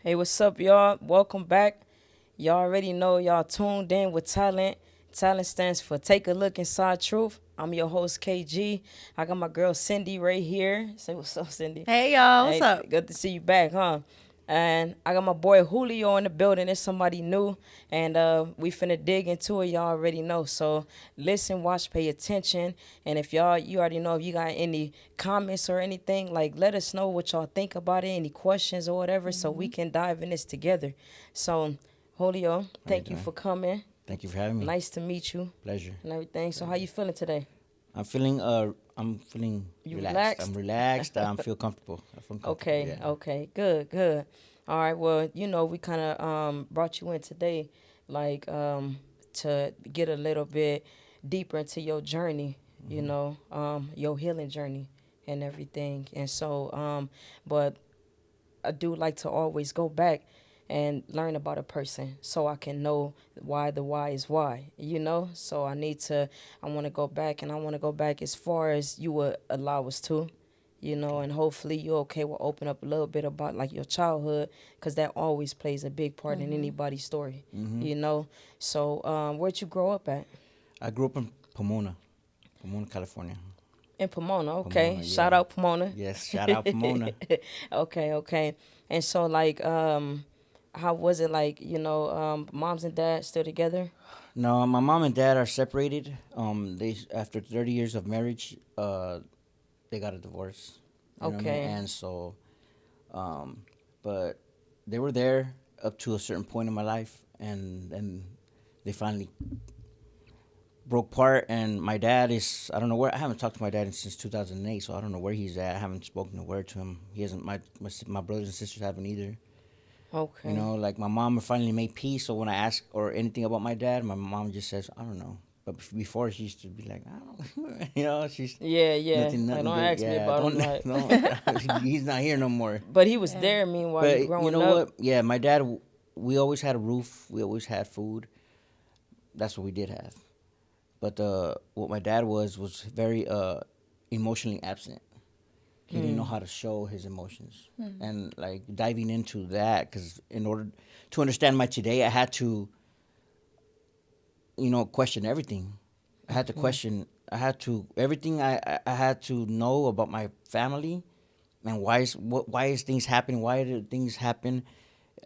Hey, what's up, y'all? Welcome back. Y'all already know y'all tuned in with Talent. Talent stands for Take a Look Inside Truth. I'm your host, KG. I got my girl Cindy right here. Say what's up, Cindy. Hey y'all, what's Hey, up? good to see you back, huh? And I got my boy Julio in the building. It's somebody new, and we finna dig into it. Y'all already know. So listen, watch, pay attention. And if you already know if you got any comments or anything, like let us know what y'all think about it, any questions or whatever, so we can dive in this together. So Julio, How you thank you doing? for coming. Thank you for having me. Nice to meet you Pleasure. and everything. So how Pleasure. you feeling today? I'm feeling You relaxed. I'm relaxed? relaxed. I feel comfortable. I feel comfortable. Okay, Yeah. okay, good, good. All right, well, we kind of brought you in today, like to get a little bit deeper into your journey, Hmm. your healing journey and everything. And so, but I do like to always go back and learn about a person so I can know why the why is why. So I want to go back and I want to go back as far as you would allow us to, Okay. and hopefully you okay will open up a little bit about like your childhood because that always plays a big part in anybody's story, Hmm. you know. So, where'd you grow up at? I grew up in Pomona, California. In Pomona, okay. Pomona. Shout Yeah. out Pomona. Yes. Shout out Pomona. Okay, okay. And so like how was it like, moms and dad still together? No, my mom and dad are separated. They after 30 years of marriage, they got a divorce. You know what I mean? Okay. And so, um, but they were there up to a certain point in my life, and then they finally broke apart. And my dad is, I don't know where, I haven't talked to my dad since 2008, so I don't know where he's at. I haven't spoken a word to him. He hasn't, my brothers and sisters haven't either. You Okay. know, like my mom finally made peace, so when I ask or anything about my dad, my mom just says, I don't know. But before she used to be like, I don't know. You know, she's Yeah, yeah. Like nothing don't good. ask me Yeah, about him don't, like don't. He's not here no more. but he was Yeah. there meanwhile you But you growing know up. what? Yeah, my dad, we always had a roof. We always had food. That's what we did have. But what my dad was very emotionally absent. He didn't know Mm. how to show his emotions, and like diving into that, because in order to understand my today, I had to, question everything. I had to question. I had to everything. I had to know about my family, and why is things happening? Why did things happen?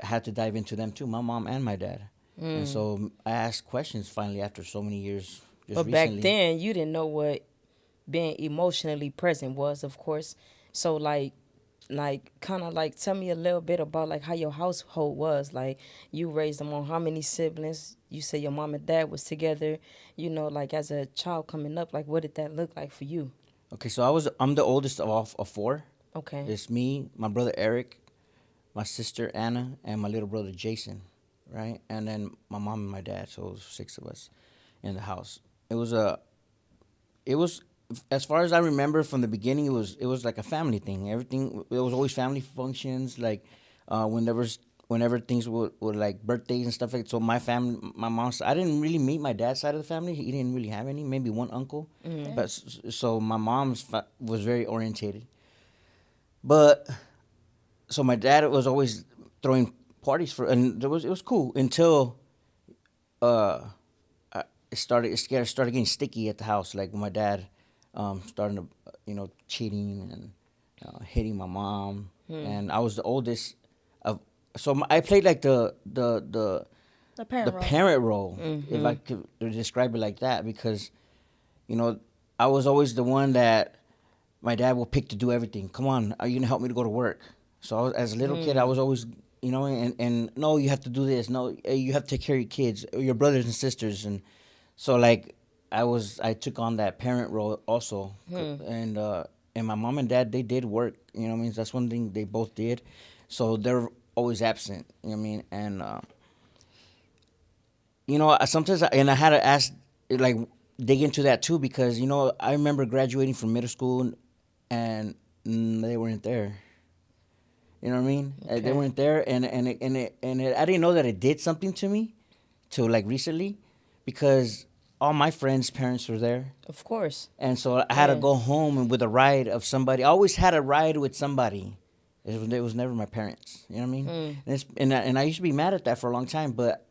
I had to dive into them too, my mom and my dad, and Mm. so I asked questions finally after so many years, just But back recently. then you didn't know what being emotionally present was, of course. So like kind of like tell me a little bit about like how your household was like you raised them on how many siblings you say your mom and dad was together, like as a child coming up, like what did that look like for you? Okay, so I'm the oldest of four. Okay. It's me, my brother Eric, my sister Anna, and my little brother Jason, right? And then my mom and my dad. So it was six of us in the house. It was a, it was, as far as I remember from the beginning, it was like a family thing. Everything, there was always family functions, like whenever things were like birthdays and stuff like. So my family, my mom's, I didn't really meet my dad's side of the family. He didn't really have any, maybe one uncle, Mm. but so my was very orientated. But so my dad was always throwing parties for, and it was cool until uh it started getting sticky at the house. Like my dad starting to cheating and hitting my mom, Mm. and I was the oldest of. So I played like The the parent role. parent role, if Mm-hmm. I could describe it like that, because you know I was always the one that my dad will pick to do everything. Come on, are you gonna help me to go to work? So as a little kid, I Mm. was always, and no, you have to do this. No, you have to take care of your kids, or your brothers and sisters, and so like I took on that parent role also, Mm. and my mom and dad, they did work. You know what I mean? That's one thing they both did, so they're always absent. You know what I mean? And sometimes and I had to ask, like, dig into that too, because I remember graduating from middle school, and they weren't there. You know what I mean? They Okay. weren't there, I didn't know that it did something to me till like recently, because all my friends' parents were there, Of course. and so I had to Yeah. go home and with a ride of somebody. I always had a ride with somebody, It was never my parents. You know what I mean? Mm. And I used to be mad at that for a long time, but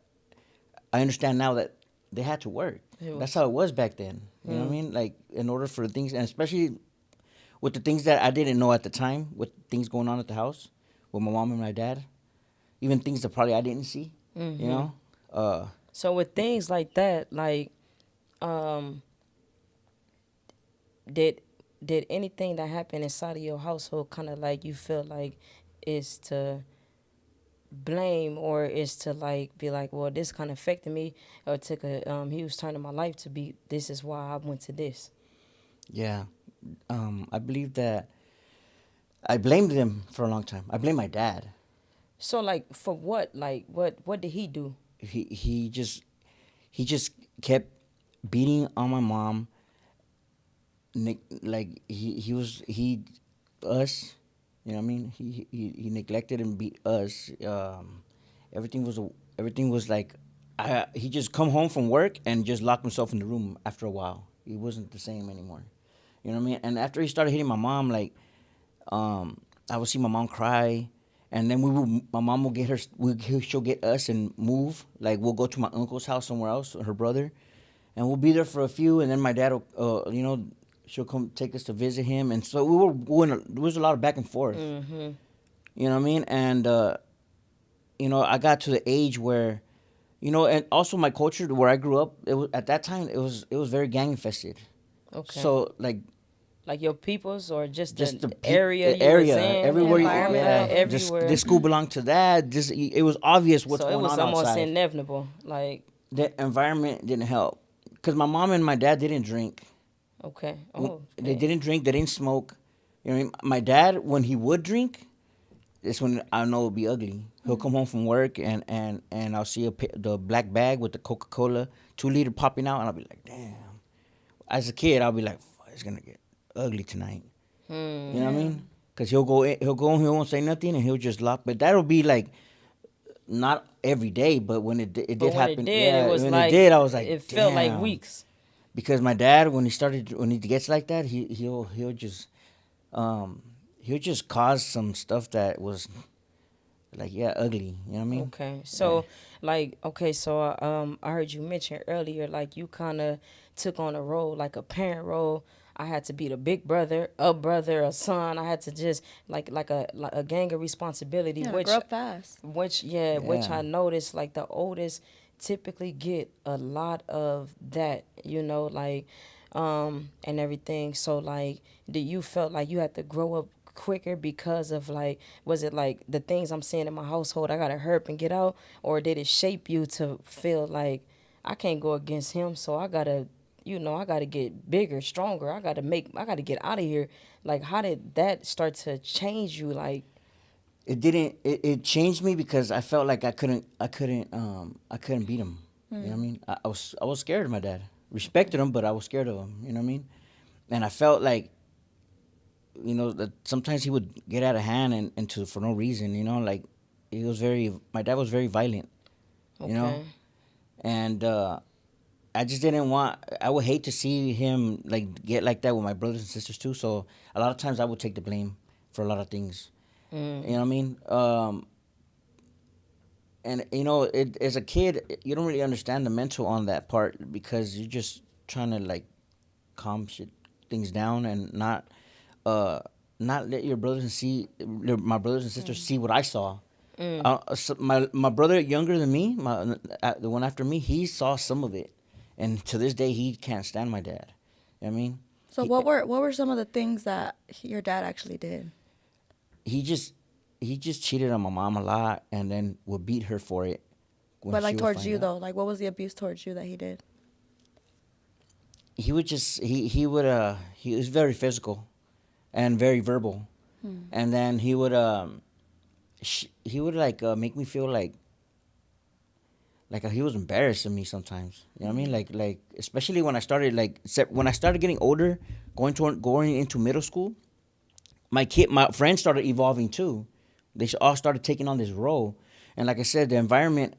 I understand now that they had to work. It That's was. how it was back then. You know what I mean? Like in order for things, and especially with the things that I didn't know at the time, with things going on at the house with my mom and my dad, even things that probably I didn't see. You Mm-hmm. know, uh, So with things like that, like, um, did did anything that happened inside of your household kind of like you feel like is to blame or is to like be like, well, this kind of affected me or took a huge turn in my life to be. This is why I went to this. yeah. I believe that I blamed them for a long time. I blame my dad. So like for what? Like what did he do? He just kept beating on my mom. Like he us, you know what I mean. He neglected and beat us. Everything was everything was like, he just come home from work and just locked himself in the room. After a while, he wasn't the same anymore. You know what I mean. And after he started hitting my mom, like, I would see my mom cry, and then my mom will get her, she'll get us and move. Like we'll go to my uncle's house somewhere else, her brother, and we'll be there for a few, and then my dad will, she'll come take us to visit him, and so we were going. There was a lot of back and forth. Mm-hmm. You know what I mean? And I got to the age where, and also my culture where I grew up, it was at that time it was very gang infested. Okay. So Like your peoples or just just the area the you was area in everywhere, and all environment. that, yeah. Just everywhere. this school belonged to that. Just it was obvious what's So it going was on almost outside. inevitable. Like, The environment didn't help, because my mom and my dad didn't drink. okay. Oh, They okay. didn't drink. They didn't smoke. You know what I mean? My dad, when he would drink, it's when I know it'd be ugly. He'll come home from work, and I'll see the black bag with the Coca-Cola 2 liter popping out, and I'll be like, damn. As a kid, I'll be like, fuck, it's gonna get ugly tonight. You know what I mean? Because he'll go home, he won't say nothing, and he'll just lock. But that'll be like not every day, but when it But did when happen, it did, it yeah, was when it like did, I was like, it felt like damn. weeks. Because my dad, when he gets like that, he'll just he'll just cause some stuff that was like, yeah, ugly. You know what I mean? Okay. So like okay, so I heard you mention earlier like you kind of took on a role like a parent role. I had to be the big brother, a son. I had to just like a gang of responsibility, Yeah, which grow up fast. which Yeah. I noticed like the oldest typically get a lot of that, like and everything. So like do you felt like you had to grow up quicker because of like was it like the things I'm seeing in my household I gotta hurry up and get out, or did it shape you to feel like I can't go against him, so I gotta I gotta get bigger, stronger, I gotta get out of here? Like how did that start to change you? Like It didn't. It changed me because I felt like I couldn't beat him. You know what I mean? I was scared of my dad. Respected him, but I was scared of him. You know what I mean? And I felt like, that sometimes he would get out of hand and for no reason. Like my dad was very violent. You know, okay. and I just didn't want. I would hate to see him like get like that with my brothers and sisters too. So a lot of times I would take the blame for a lot of things. You know what I mean? And as a kid, you don't really understand the mental on that part, because you're just trying to like calm things down, and not let your my brothers and sisters see what I saw. So my brother younger than me, the one after me, he saw some of it, and to this day he can't stand my dad. You know what I mean? So He- what were some of the things that your dad actually did? he just he just cheated on my mom a lot, and then would beat her for it. When But she like would towards find you out. though, like what was the abuse towards you that he did? He would just he was very physical, and very verbal, and then he would he would like make me feel like he was embarrassed of me sometimes. You know what I mean? Like especially when I started when I started getting older, going into middle school, my friends started evolving too. They all started taking on this role, and like I said, the environment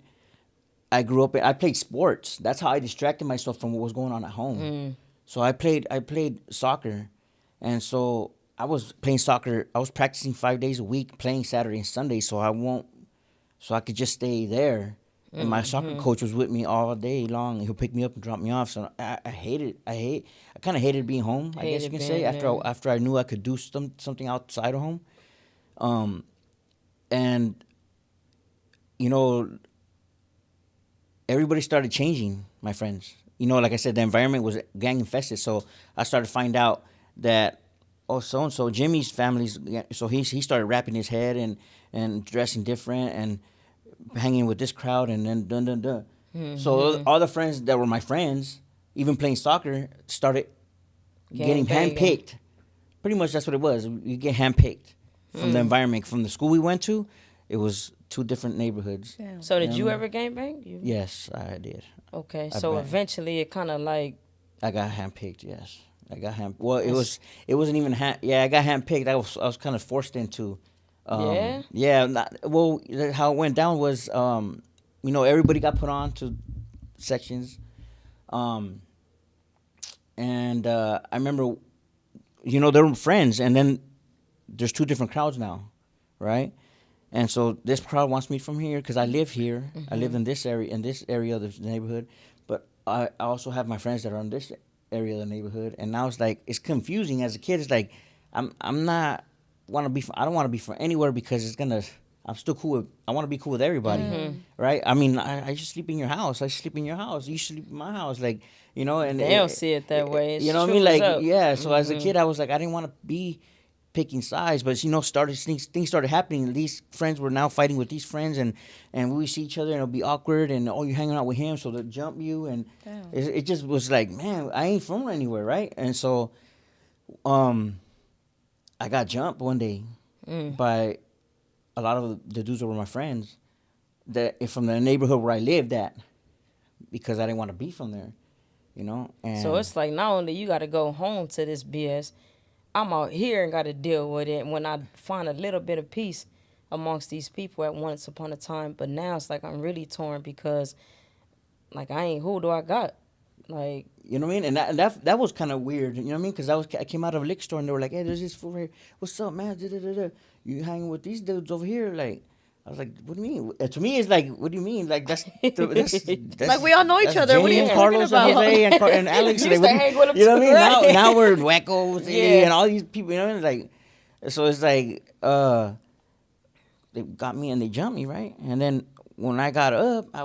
I grew up in, I played sports. That's how I distracted myself from what was going on at home. So I played soccer, and so I was playing soccer. I was practicing 5 days a week, playing Saturday and Sunday, so I could just stay there. And my soccer coach was with me all day long. He'll pick me up and drop me off. So I kind of hated being home. I guess you Hated can say being there. after I knew I could do something outside of home. And you know, everybody started changing. My friends, you know, like I said, the environment was gang infested. So I started to find out that so and so Jimmy's family's. So he started wrapping his head and dressing different and hanging with this crowd and then dun dun dun. So all the friends that were my friends, even playing soccer, started getting Gangbanging. handpicked. Pretty much that's what it was. You get handpicked from the environment. From the school we went to, it was 2 different neighborhoods. Yeah. So did Yeah, you man. ever gangbang? You? Yes, I did. Okay. I So bang. eventually it kind of like I got handpicked. Yes, I got hand. Well, it wasn't even hand. Yeah, I got handpicked. I was kind of forced into. Yeah? Yeah. How it went down was, you know, everybody got put on to sections, and I remember, you know, they were friends, and then there's 2 different crowds now, right? And so this crowd wants me from here because I live here. I live in this area of the neighborhood, but I also have my friends that are in this area of the neighborhood. And now it's confusing as a kid. It's like I'm not want to be. I don't want to be from anywhere because it's gonna. I'm still cool with. I want to be cool with everybody, right? I mean, I just sleep in your house. I sleep in your house. You sleep in my house, like you know. And they don't see it that way. It's you know what I true mean? as Like up. yeah. So as a kid, I was like, I didn't want to be picking sides, but you know, things started happening. These friends were now fighting with these friends, and we see each other, and it'll be awkward, and oh, you're hanging out with him, so they'll jump you, and Damn. it just was like, man, I ain't from anywhere, right? And so, I got jumped one day by a lot of the dudes that were my friends that from the neighborhood where I lived at because I didn't want to be from there, you know. And So it's like not only you got to go home to this BS, I'm out here and got to deal with it. When I find a little bit of peace amongst these people at once upon a time, but now it's like I'm really torn because, like, who do I got? Like, you know what I mean? And that was kind of weird. You know what I mean? Because I came out of a liquor store and they were like, "Hey, there's this fool here. What's up, man? Da-da-da-da. You hanging with these dudes over here?" Like, I was like, "What do you mean?" To me, it's like, "What do you mean?" Like that's Like, we all know each that's other. What are you James, talking Carlos, and about? Jose, and Alex. You Like, used what to do hang with 'em you know what I too, mean? right? Now we're Wackos Yeah. and all these people. You know, like, so it's like they got me and they jumped me, right? And then when I got up, I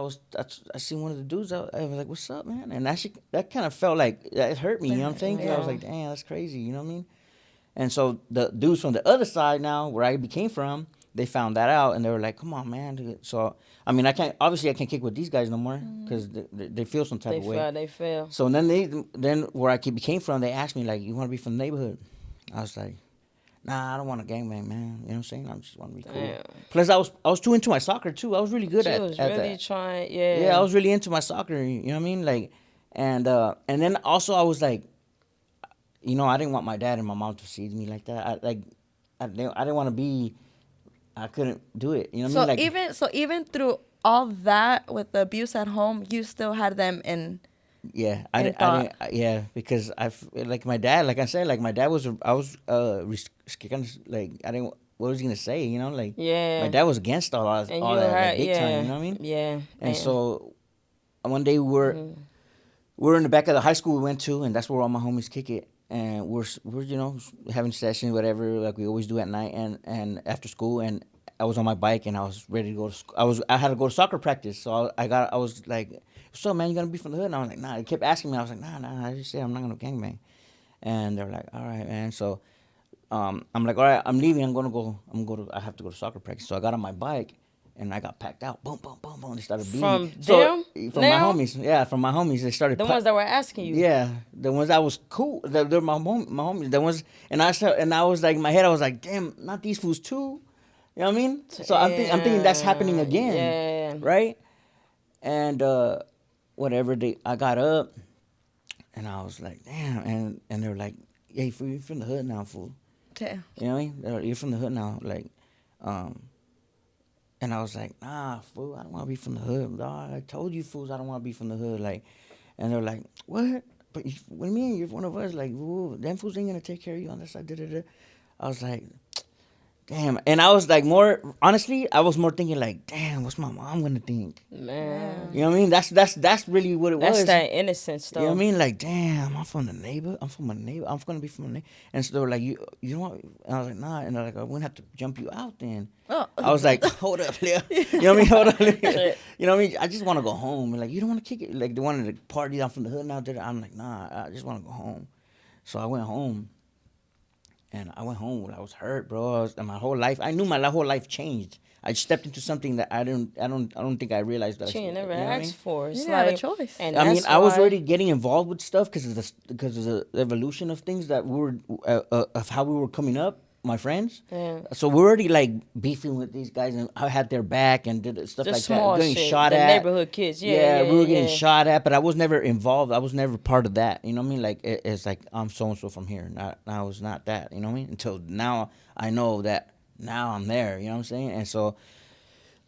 seen one of the dudes. I was like, "What's up, man?" And that kind of felt like it hurt me. You know what I'm saying? 'Cause I was Yeah. like, "Damn, that's crazy." You know what I mean? And so the dudes from the other side now, where I became from, they found that out and they were like, "Come on, man." So I mean, I can't kick with these guys no more because they feel some type they of way. fell, they fell. So then where I became from, they asked me like, "You want to be from the neighborhood?" I was like, "Nah, I don't want to gangbang, man." You know what I'm saying? I just want to be cool. Damn. Plus, I was too into my soccer too. I was really good She at was at really that. trying, yeah. Yeah, I was really into my soccer. You know what I mean? Like, and then also I was like, you know, I didn't want my dad and my mom to see me like that. I didn't want to be. I couldn't do it. You know what I mean? Like, Even through all that with the abuse at home, you still had them in. yeah, yeah, because like my dad, like I said, like my dad I was kind of like I didn't. What was he gonna say? You know, like Yeah. my dad was against all that, And all you that had, like, big yeah. time. You know what I mean? Yeah. And man. so one day we were in the back of the high school we went to, and that's where all my homies kick it. And we're you know having sessions, whatever, like we always do at night and after school. And I was on my bike and I was ready to go to school. I had to go to soccer practice, so I was like, "What's up, man? You gonna be from the hood?" And I was like, "Nah." They kept asking me. I was like, "Nah. I just said I'm not gonna gangbang." And they're like, "All right, man." So I'm like, "All right, I'm leaving. I have to go to soccer practice." So I got on my bike and I got packed out. Boom, boom, boom, boom. They started beating From me. So, them from now? my homies. Yeah, from my homies. They started The ones that were asking you. yeah, the ones that was cool. They're my homies. The ones, and I was like, in my head, I was like, damn, not these fools too. You know what I mean? So I'm thinking that's happening again, Yeah. right? And whatever. I got up, and I was like, damn, and they were like, "Hey, fool, you're from the hood now, fool." Damn. You know what I mean? You're from the hood now, like, and I was like, "Nah, fool, I don't want to be from the hood. Dawg. I told you, fools, I don't want to be from the hood." Like, and they're like, "What? But what do you mean? You're one of us. Like, ooh, them fools ain't gonna take care of you on this side." Da, da, da. I was like, damn. And I was like more honestly, I was more thinking like, damn, what's my mom gonna think? Man, You know what I mean? That's really what it that's was. that innocence You know though. what I mean? Like, damn, I'm from the neighbor. I'm from a neighbor. I'm gonna be from a neighbor. And so they were like, you don't want? And I was like, nah. And they're like, I'm gonna have to jump you out then. Oh. I was like, hold up, Leo. You know what I mean? Hold up, Leo. Shit. You know what I mean? I just want to go home. And like, you don't want to kick it? Like, they wanted to party. I'm from the hood now. I'm like, nah, I just want to go home. So I went home. And I went home when I was hurt, bro. And my whole life, I knew my whole life changed. I stepped into something that I don't think I realized that. She ain't never you know what I asked mean? for. You It's didn't have a like, choice. and I mean, that's I was why- already getting involved with stuff because of the evolution of things that we were of how we were coming up, my friends. Yeah. So we're already like beefing with these guys, and I had their back and did stuff Just like small that. Getting shit. shot The at. neighborhood kids. Yeah, we were getting yeah. shot at, but I was never involved. I was never part of that. You know what I mean? Like it's like I'm so and so from here. Not I was not that. You know what I mean? Until now, I know that now I'm there. You know what I'm saying? And so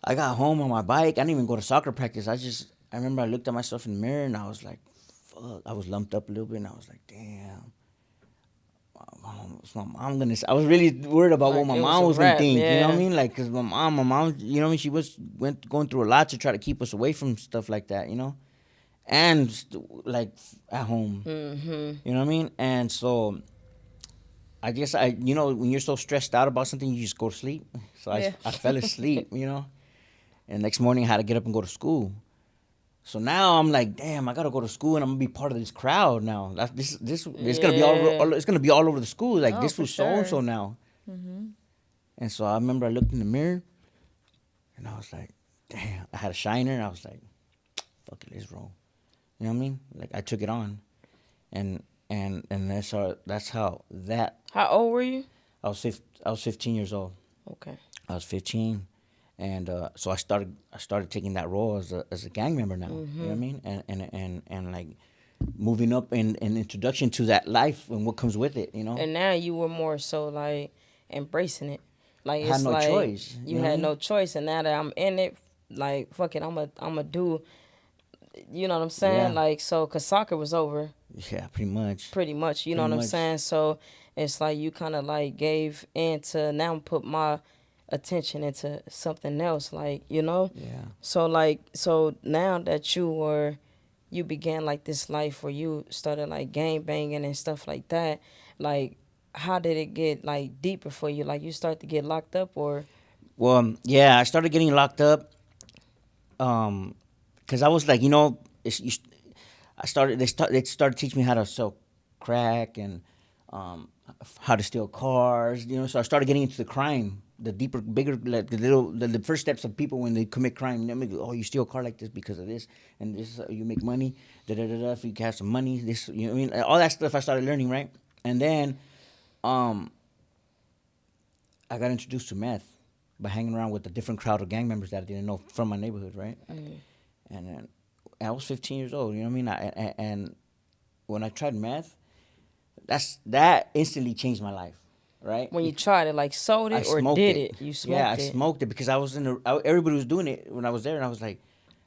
I got home on my bike. I didn't even go to soccer practice. I remember I looked at myself in the mirror and I was like, fuck. I was lumped up a little bit and I was like, damn. What's my mom gonna say? I was really worried about Like, what my it was mom a was gonna wrap, think. You know what I yeah. mean? Like, cause my mom, you know what I mean? She going through a lot to try to keep us away from stuff like that, you know? And like at home. Mm-hmm. You know what I mean? And so I guess when you're so stressed out about something, you just go to sleep. So Yeah. I fell asleep, you know? And next morning I had to get up and go to school. So now I'm like, damn, I gotta go to school and I'm gonna be part of this crowd now. It's gonna be it's gonna be all over the school. Like Oh, this for was so and so sure. now. And so I remember I looked in the mirror and I was like, damn, I had a shiner and I was like, fuck it, let's roll. You know what I mean? Like I took it on. And that's how that How old were you? I was 15 years old. Okay. I was 15, and so I started taking that role as a gang member now. You know what I mean? And like moving up in introduction to that life and what comes with it. You know? And now you were more so like embracing it. Like I had it's no like choice, You you know what I had mean? no choice, and now that I'm in it, like fuck it, I'ma do. You know what I'm saying? Yeah. Like so, cause soccer was over Yeah, pretty much. pretty much. You know Pretty what I'm much. saying? So it's like you kind of like gave into now put my attention into something else. Like you know. Yeah. So now that you began like this life where you started like gang banging and stuff like that, like how did it get like deeper for you? Like you start to get locked up or Well, yeah, I started getting locked up. Cause I was like, they started teaching me how to sell crack and how to steal cars. So I started getting into the crime, the deeper, bigger, like the first steps of people when they commit crime. They make, oh, you steal a car like this because of this, and this is how you make money. Da da da da. If you have some money, this, you know what I mean, all that stuff I started learning, right? And then, I got introduced to meth by hanging around with a different crowd of gang members that I didn't know from my neighborhood, right? And then I was 15 years old, you know what I mean? And when I tried meth, that instantly changed my life, right? when you tried it, like sold I it or smoked did it? You smoked Yeah, I it. smoked it because I was everybody was doing it when I was there, and I was like,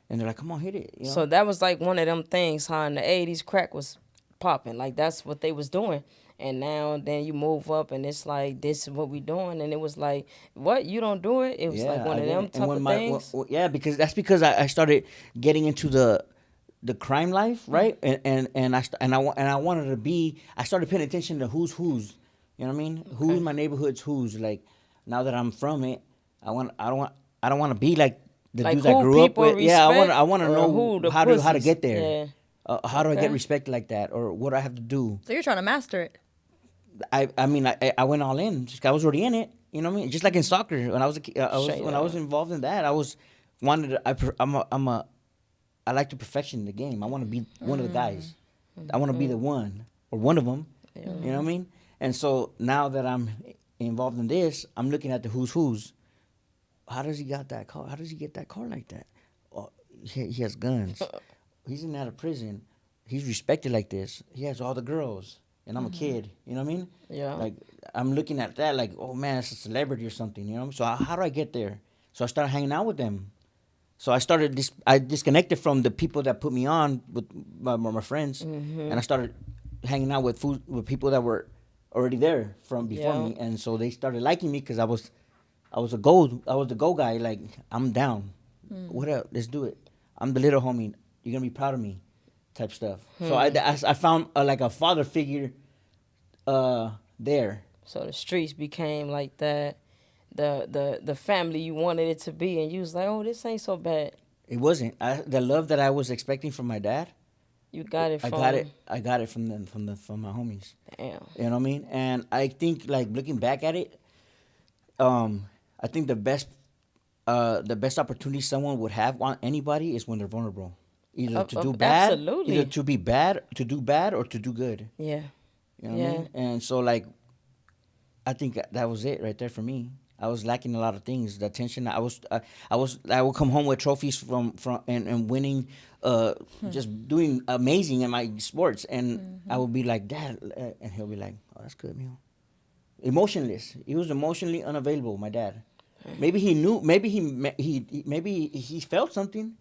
and they're like, come on, hit it. You know? So that was like one of them things, huh? In the 80s, crack was popping. Like that's what they was doing. And now then you move up and it's like this is what we doing. And it was like, what? You don't do it? It was like one I of them didn't. type of things. Yeah, because I started getting into the crime life, right? I wanted to be. I started paying attention to who's. You know what I mean? Okay. Who's my neighborhood's who's. Like now that I'm from it, I don't want to be like the Like dudes I who grew up people with. Yeah, I want to respect or know who the how to pussies? get there. Yeah. How do I Okay. get respect like that, or what do I have to do? So you're trying to master it. I mean, I went all in. I was already in it. You know what I mean? Just like in soccer, when I was a kid, Straight when I was up. involved in that, I like to perfection the game. I want to be one of the guys. I want to be the one or one of them. You know what I mean? And so now that I'm involved in this, I'm looking at the who's. How does he got that car? How does he get that car like that? Oh, he has guns. He's in and out of prison. He's respected like this. He has all the girls, and I'm a kid. You know what I mean? Yeah. Like I'm looking at that, like, oh man, it's a celebrity or something. You know? So how do I get there? So I started hanging out with them. So I disconnected from the people that put me on with my friends, and I started hanging out with people that were already there from before Yeah. me, and so they started liking me because I was the go guy. Like, I'm down. What up? Let's do it. I'm the little homie. You're gonna be proud of me, type stuff. So I found like a father figure, there. So the streets became like that, the family you wanted it to be, and you was like, oh, this ain't so bad. It wasn't. The love that I was expecting from my dad. You got it I from. got it. I got it from them, from my homies. Damn. You know what I mean? And I think, like, looking back at it, I think the best opportunity someone would have on anybody is when they're vulnerable, either to do bad, absolutely. either to be bad, to do bad, or to do good. Yeah. You know what I mean? And so, like, I think that was it right there for me. I was lacking a lot of things. The attention. I would come home with trophies from and winning, just doing amazing in my sports, and I would be like, Dad, and he'll be like, oh, that's good, man. Emotionless. He was emotionally unavailable. My dad. Maybe he knew. Maybe he felt something,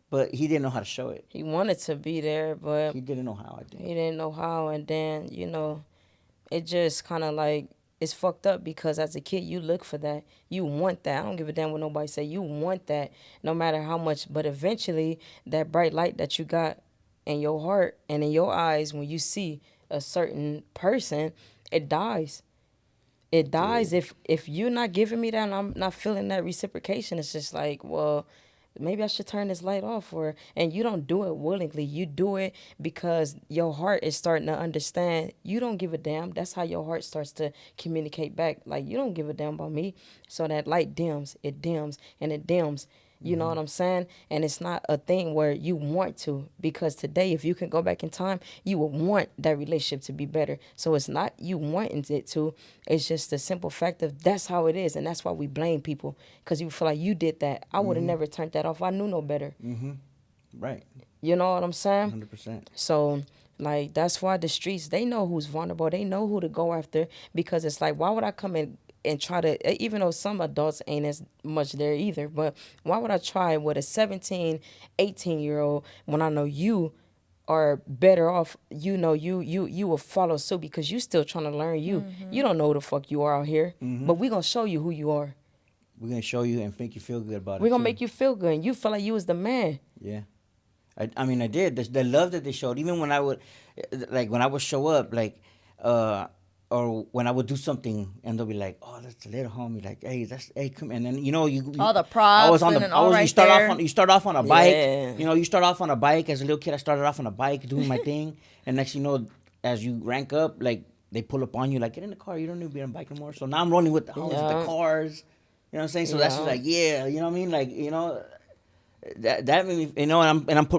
but he didn't know how to show it. He wanted to be there, but He didn't know how. I think. he didn't know how, and then it just kind of like it's fucked up because as a kid you look for that, you want that. I don't give a damn what nobody say. You want that, no matter how much. But eventually, that bright light that you got in your heart and in your eyes when you see a certain person, it dies. It dies if you're not giving me that and I'm not feeling that reciprocation. It's just like, well, maybe I should turn this light off. And you don't do it willingly. You do it because your heart is starting to understand you don't give a damn. That's how your heart starts to communicate back. Like, you don't give a damn about me. So that light dims, it dims, and it dims. You know what I'm saying? And it's not a thing where you want to, because today, if you can go back in time, you would want that relationship to be better. So it's not you wanting it to. It's just the simple fact of that's how it is. And that's why we blame people, because you feel like you did that. I would have never turned that off. I knew no better. Right. You know what I'm saying? 100%. So, like, that's why the streets, they know who's vulnerable. They know who to go after, because it's like, why would I come in and try to, even though some adults ain't as much there either, but why would I try with a 17, 18-year-old when I know you are better off? You know, you will follow suit because you still trying to learn you. You don't know who the fuck you are out here, but we gonna show you who you are. We're gonna show you and make you feel good about it. We're gonna too. make you feel good, and you feel like you was the man. Yeah. I mean, I did. The love that they showed, even when I would, like, when I would show up, like, or when I would do something, and they'll be like, "Oh, that's the little homie." Like, hey, come, and then you all the props. I was on the. and I was. all right You start off on a bike. Yeah. You know, you start off on a bike as a little kid. I started off on a bike doing my thing, and next, as you rank up, like, they pull up on you, like, get in the car. You don't need to be on a bike anymore. So now I'm rolling with the homies, Yeah. the cars. You know what I'm saying? So that's just like, yeah. You know what I mean? Like, that made me,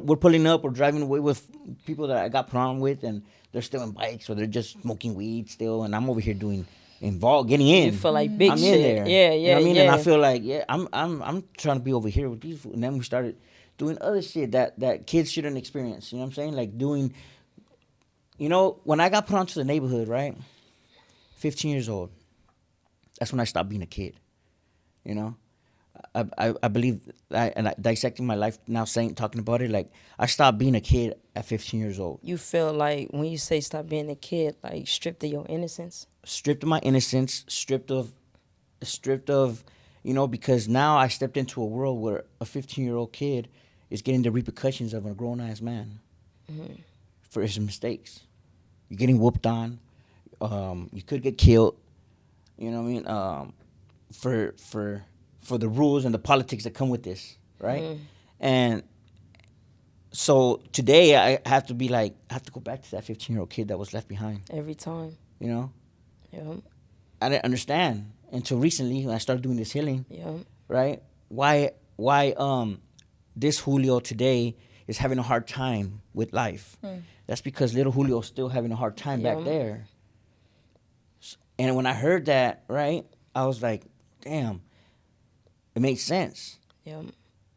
we're pulling up or driving away with people that I got put on with, and they're still in bikes or they're just smoking weed still, and I'm over here getting in. You feel like big I'm shit. in there. Yeah, You know what I mean? yeah. And I feel like, I'm trying to be over here with these fools. And then we started doing other shit that kids shouldn't experience. You know what I'm saying? Like doing, when I got put onto the neighborhood, right? 15 years old. That's when I stopped being a kid. I believe dissecting my life now, talking about it, like, I stopped being a kid at 15 years old. You feel like when you say stop being a kid, like stripped of your innocence? Stripped of my innocence, stripped of, because now I stepped into a world where a 15-year-old kid is getting the repercussions of a grown-ass man for his mistakes. You're getting whooped on. You could get killed. You know what I mean? For the rules and the politics that come with this, right? And so today I have to go back to that 15-year-old kid that was left behind. Every time. Yeah. I didn't understand until recently when I started doing this healing. Yeah. Right? Why this Julio today is having a hard time with life. That's because little Julio's still having a hard time back there. And when I heard that, right, I was like, damn. It made sense. Yeah.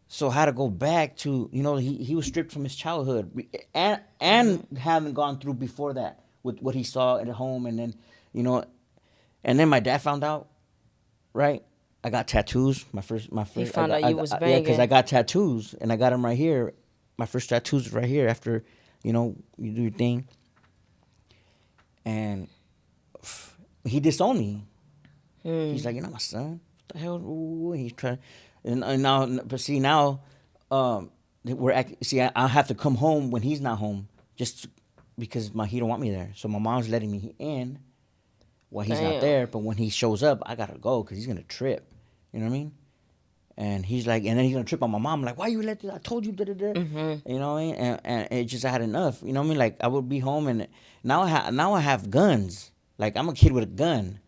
So I had to go back to, he was stripped from his childhood and having gone through before that with what he saw at home, and then, and then my dad found out, right? I got tattoos. My first. He found out you was banging. Yeah, because I got tattoos, and I got them right here. My first tattoos right here after, you do your thing. And he disowned me. He's like, you're not my son. What the hell? Ooh, he's trying, and now, but see now, I have to come home when he's not home, just because he don't want me there. So my mom's letting me in while he's not Damn. there. But when he shows up, I gotta go because he's gonna trip. You know what I mean? And he's like, and then he's gonna trip on my mom. I'm like, why you let this? I told you, da da da. You know what I mean? And it just I had enough. You know what I mean? Like I would be home, and now I have guns. Like I'm a kid with a gun.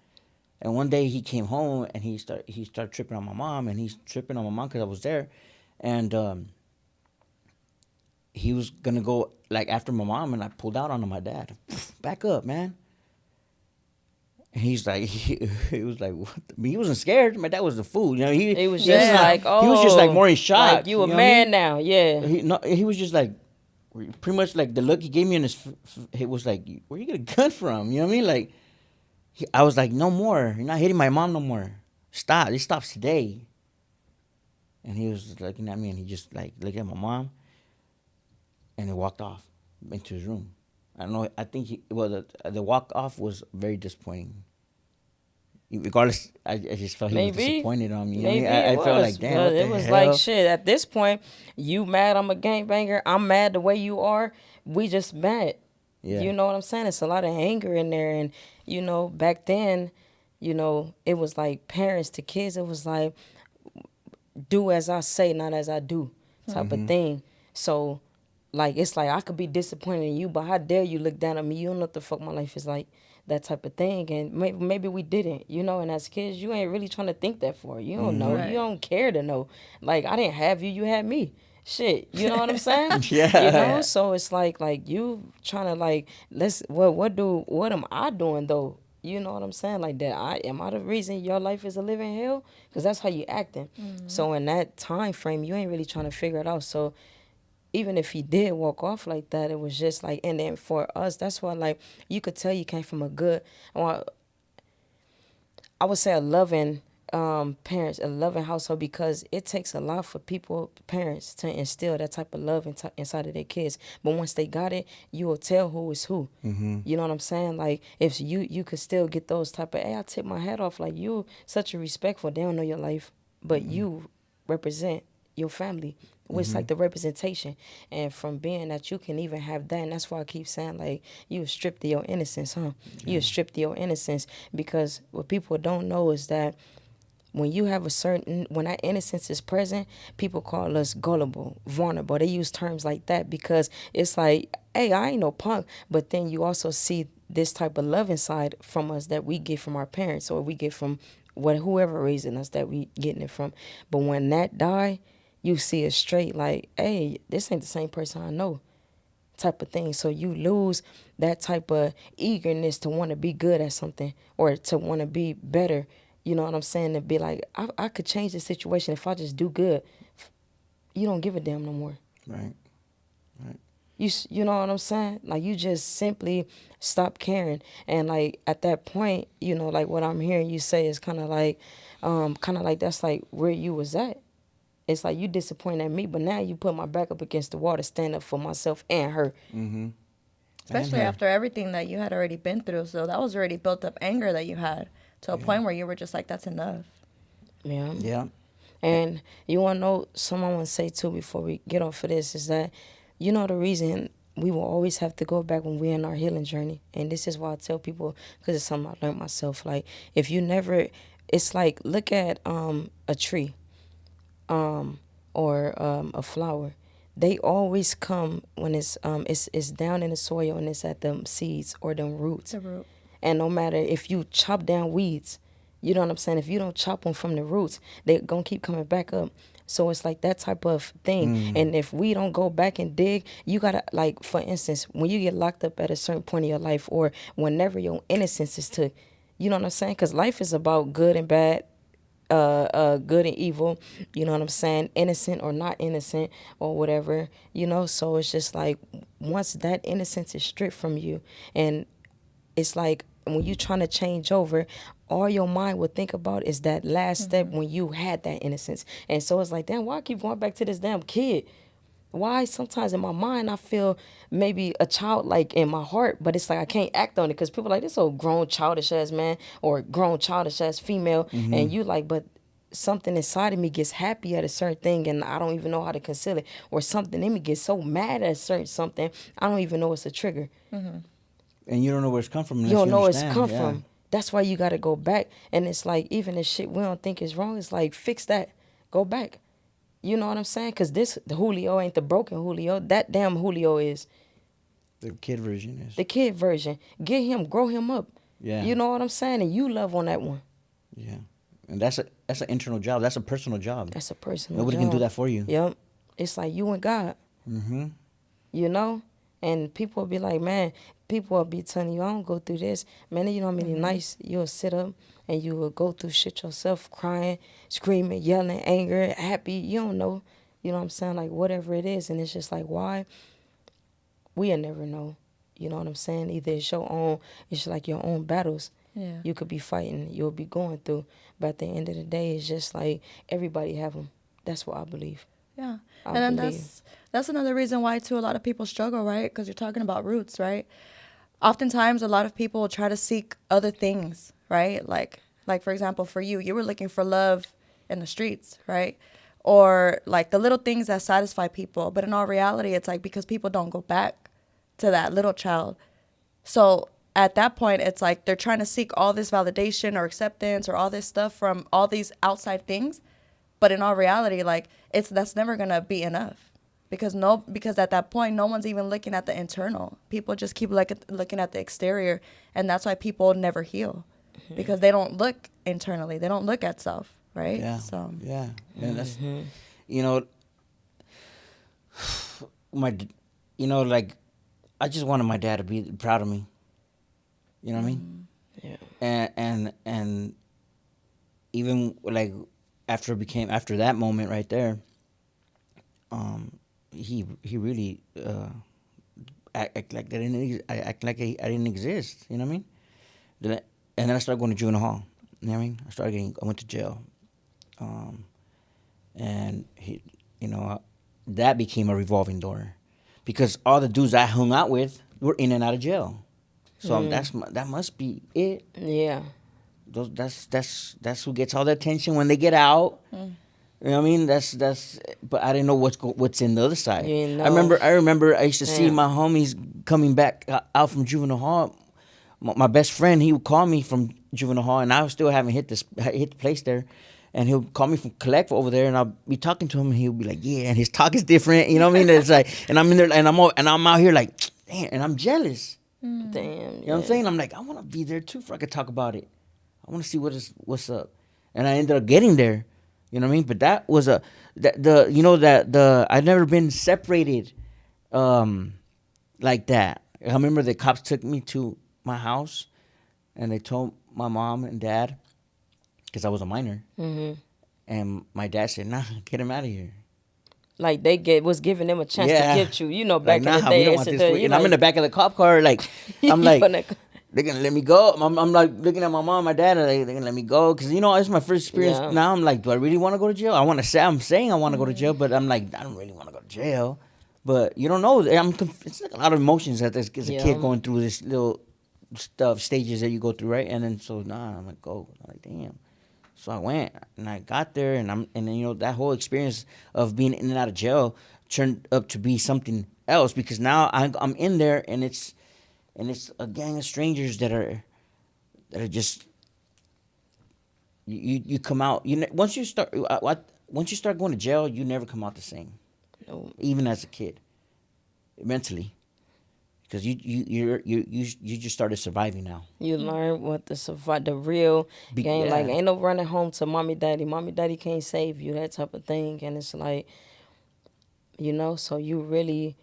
And one day he came home and he started tripping on my mom, and he's tripping on my mom because I was there, and he was gonna go like after my mom, and I pulled out on my dad. Back up, man. And he's like, he was like, what? I mean, he wasn't scared. My dad was the fool, you know. He was just like, oh, he was just like more in shock. Like you a know what I man mean? now, yeah. He was just like, pretty much like the look he gave me in his, it was like, where you get a gun from? You know what I mean? Like, I was like, no more. You're not hitting my mom no more. Stop. It stops today. And he was looking at me, and he just like looked at my mom, and he walked off into his room. I don't know. I think the walk off was very disappointing. Regardless, I just felt he was Maybe. disappointed on me. You know Maybe what I mean? I felt was, like, damn, but what the it was hell? like shit. At this point, you mad I'm a gangbanger. I'm mad the way you are. We just mad. Yeah. You know what I'm saying? It's a lot of anger in there. And, you know, back then, you know, it was like parents to kids. It was like, do as I say, not as I do type of thing. So, like, it's like I could be disappointed in you, but how dare you look down at me? You don't know what the fuck my life is like. That type of thing. And maybe we didn't, you know, and as kids, you ain't really trying to think that far. You don't know. Right. You don't care to know. Like, I didn't have you. You had me. Shit. You know what I'm saying? Yeah. You know? So it's like you trying to, like, what am I doing, though? You know what I'm saying? Like, am I the reason your life is a living hell? Because that's how you acting. So in that time frame, you ain't really trying to figure it out. So even if he did walk off like that, it was just like, and then for us, that's why, like, you could tell you came from a good, well, I would say a loving parents, a loving household, because it takes a lot for parents, to instill that type of love inside of their kids. But once they got it, you will tell who is who. You know what I'm saying? Like, if you could still get those type of, hey, I tip my hat off. Like, you such a respectful, they don't know your life, but you represent your family. It's like the representation. And from being that you can even have that, and that's why I keep saying, like, you was stripped of your innocence, huh? You was stripped of your innocence, because what people don't know is that when you have when that innocence is present, people call us gullible, vulnerable. They use terms like that because it's like, hey, I ain't no punk. But then you also see this type of loving side from us that we get from our parents, or we get from whoever raising us, that we getting it from. But when that die, you see it straight like, hey, this ain't the same person I know, type of thing. So you lose that type of eagerness to want to be good at something, or to want to be better. You know what I'm saying? To be like, I could change the situation if I just do good. You don't give a damn no more. Right. You know what I'm saying? Like, you just simply stop caring. And like at that point, you know, like what I'm hearing you say is kind of like that's like where you was at. It's like you disappointed at me, but now you put my back up against the wall to stand up for myself and her. Especially after everything that you had already been through. So that was already built up anger that you had to a point where you were just like, that's enough. Yeah. Yeah. And you want to know, someone want to say too before we get off of this, is that, you know, the reason we will always have to go back when we're in our healing journey. And this is why I tell people, because it's something I learned myself. Like, if you never, it's like, look at a tree. Or a flower. They always come when it's down in the soil and it's at them seeds or them roots. The root. And no matter if you chop down weeds, you know what I'm saying? If you don't chop them from the roots, they're going to keep coming back up. So it's like that type of thing. And if we don't go back and dig, you got to, like, for instance, when you get locked up at a certain point in your life, or whenever your innocence is took, you know what I'm saying? Because life is about good and bad, good and evil, you know what I'm saying, innocent or not innocent or whatever, you know. So it's just like, once that innocence is stripped from you, and it's like when you trying to change over, all your mind would think about is that last step when you had that innocence. And so it's like, damn, why I keep going back to this damn kid? Why sometimes in my mind I feel maybe a child like in my heart, but it's like I can't act on it because people like this old grown childish ass man or grown childish ass female, and you like, but something inside of me gets happy at a certain thing and I don't even know how to conceal it, or something in me gets so mad at a certain something I don't even know it's a trigger. And you don't know where it's come from. You don't know where it's understand. come Yeah. from. That's why you got to go back. And it's like, even the shit we don't think is wrong, it's like, fix that. Go back. You know what I'm saying? Because the Julio ain't the broken Julio. That damn Julio is The kid version is. the kid version. Get him, grow him up. Yeah. You know what I'm saying? And you love on that one. Yeah. And that's an internal job. That's a personal job. That's a personal Nobody can job. do that for you. Yep. It's like you and God. Mm-hmm. You know? And people will be like, man, people will be telling you, I don't go through this. Man, you know how many nights you'll sit up and you will go through shit yourself, crying, screaming, yelling, anger, happy. You don't know. You know what I'm saying? Like, whatever it is. And it's just like, why? We'll never know. You know what I'm saying? Either it's your own, it's like your own battles. Yeah. You could be fighting, you'll be going through. But at the end of the day, it's just like everybody have them. That's what I believe. Yeah. I And then believe. that's another reason why, too, a lot of people struggle, right? Because you're talking about roots, right? Oftentimes, a lot of people will try to seek other things, right? Like for example, for you were looking for love in the streets, right? Or like the little things that satisfy people. But in all reality, it's like because people don't go back to that little child. So at that point, it's like they're trying to seek all this validation or acceptance or all this stuff from all these outside things. But in all reality, like that's never gonna be enough, because at that point, no one's even looking at the internal. People just keep looking at the exterior, and that's why people never heal, because they don't look internally. They don't look at self, right? Yeah. So Yeah. And that's, you know, like, I just wanted my dad to be proud of me. You know what I mean? Yeah. And even like after that moment right there, he really act like I didn't exist. You know what I mean? And then I started going to juvenile hall. You know what I mean? I went to jail, and that became a revolving door, because all the dudes I hung out with were in and out of jail. So that must be it. Yeah. That's who gets all the attention when they get out. You know what I mean? But I didn't know what's in the other side. You didn't know. I remember I used to see Damn. my homies coming back out from juvenile hall. My best friend, he would call me from juvenile hall, and I still haven't hit the place there. And he'll call me from collect over there, and I'll be talking to him, and he'll be like, "Yeah," and his talk is different. You know what I mean? It's like, and I'm in there, and I'm out here like, damn, and I'm jealous. Damn. You know what I'm saying? I'm like, I want to be there too, so I could talk about it. I want to see what's up. And I ended up getting there. You know what I mean? But that was I've never been separated, like that. I remember the cops took me to my house, and they told my mom and dad, because I was a minor, and my dad said, "Nah, get him out of here." Like was giving them a chance Yeah. to get you. You know, back Like, in nah, the day, we don't they want said this. that, And you I'm in the like, back of the cop car, like I'm you like, gonna- they're gonna let me go. I'm like looking at my mom, my dad, and they're gonna let me go, because it's my first experience. Yeah. Now I'm like, do I really want to go to jail? I'm saying I want to go to jail, but I'm like, I don't really want to go to jail. But you don't know. It's like a lot of emotions as a Yeah. kid going through this little stages that you go through, right? And then I'm like, go. I'm like, damn. So I went, and I got there, and then that whole experience of being in and out of jail turned up to be something else, because now I'm in there, and it's a gang of strangers that are just you come out. Once you start going to jail, you never come out the same, No. even as a kid, mentally, because you just started surviving now. You learn what the real game. Yeah. Like, ain't no running home to mommy, daddy. Mommy, daddy can't save you. That type of thing. And it's like, so you really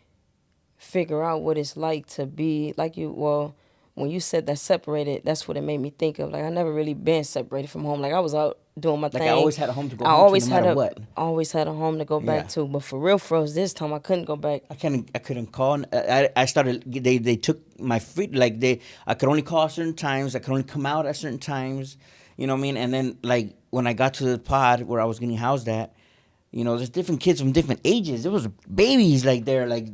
figure out what it's like to be like when you said that separated, that's what it made me think of. Like, I never really been separated from home. Like, I was out doing my Like, thing. I always had a home to go I home always to, no had matter what. always had a home to go back Yeah. to. But for real, this time I couldn't go back. I couldn't call. I started. They took my free. Like, I could only call at certain times. I could only come out at certain times. You know what I mean? And then, like, when I got to the pod where I was getting housed at, You know, there's different kids from different ages. There was babies like they're like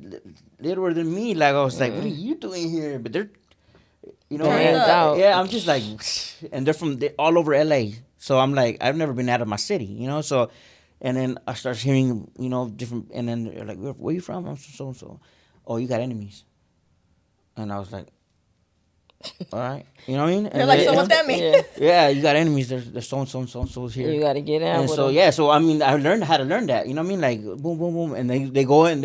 littler than me. Like I was like, what are you doing here? But they're, you know, Banged out. yeah. I'm just like, and they're all over LA. So I'm like, I've never been out of my city. You know, so. And then I start hearing, you know, different, and then they're like, where you from? I'm so and so. Oh, you got enemies. And I was like, all right. You know what I mean? You're like, so what that mean? Yeah. Yeah, you got enemies. There's so and so and so and so's here. You got to get out And with so them. yeah, so I mean, I learned how to learn that. You know what I mean? Like boom, boom, boom, and they go and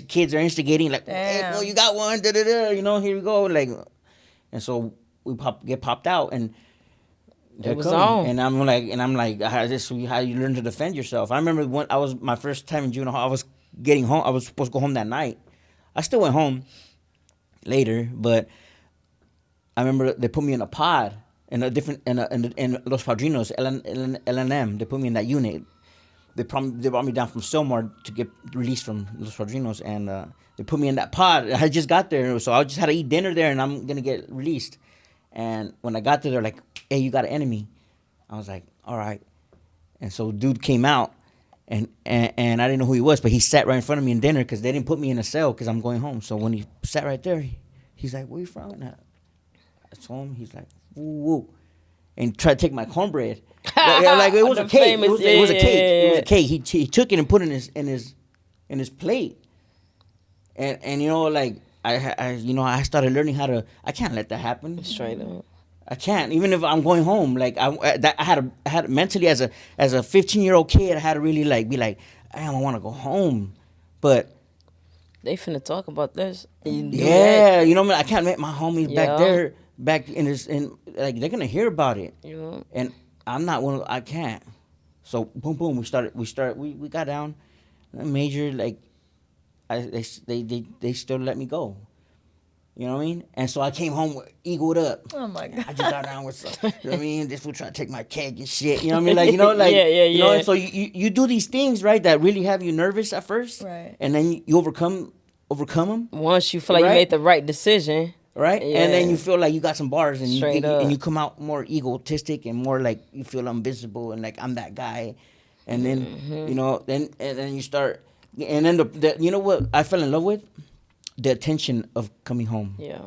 kids are instigating like, hey, Damn. no, you got one, da da da. You know, here we go, like, and so we get popped out and. They're was coming. on. And I'm like, this is how you learn to defend yourself. I remember when I was my first time in junior hall. I was getting home. I was supposed to go home that night. I still went home later, but I remember they put me in a pod in a different in Los Padrinos, LNM. They put me in that unit. They brought me down from Silmar to get released from Los Padrinos, and they put me in that pod. I just got there, so I just had to eat dinner there, and I'm gonna get released. And when I got there, they're like, hey, you got an enemy. I was like, all right. And so dude came out, and I didn't know who he was, but he sat right in front of me in dinner because they didn't put me in a cell because I'm going home. So when he sat right there, he's like, where you from? And I told him, he's like, woo, woo. And he tried to take my cornbread. like it was The a cake. famous- It was a cake. It was yeah. a cake. He took it and put it in his plate. And you know, like, I started learning how to. I can't let that happen. Straight up. I can't, even if I'm going home. Like I had mentally as a 15-year-old kid, I had to really like be like, damn, I want to go home, but They finna talk about this. You do yeah, you know what I mean. I can't make my homies Yeah. back there, back in this, in like they're gonna hear about it, that, you know? and I'm not one. I can't. So boom, boom. We got down, major like, they still let me go. You know what I mean? And so I came home eagled up. Oh my I god. just got down with some, you know what I mean? This fool trying to take my cake and shit. You know what I mean? Like, you know, like, Yeah, you know, yeah. and so you do these things, right, that really have you nervous at first. Right. And then you overcome them, Once you feel like Right? you made the right decision, right? Yeah. And then you feel like you got some bars and Straight and up. you come out more egotistic and more like you feel invisible and like I'm that guy. And then, Mm-hmm. you know, then you start, and then the you know what I fell in love with? The attention of coming home. yeah.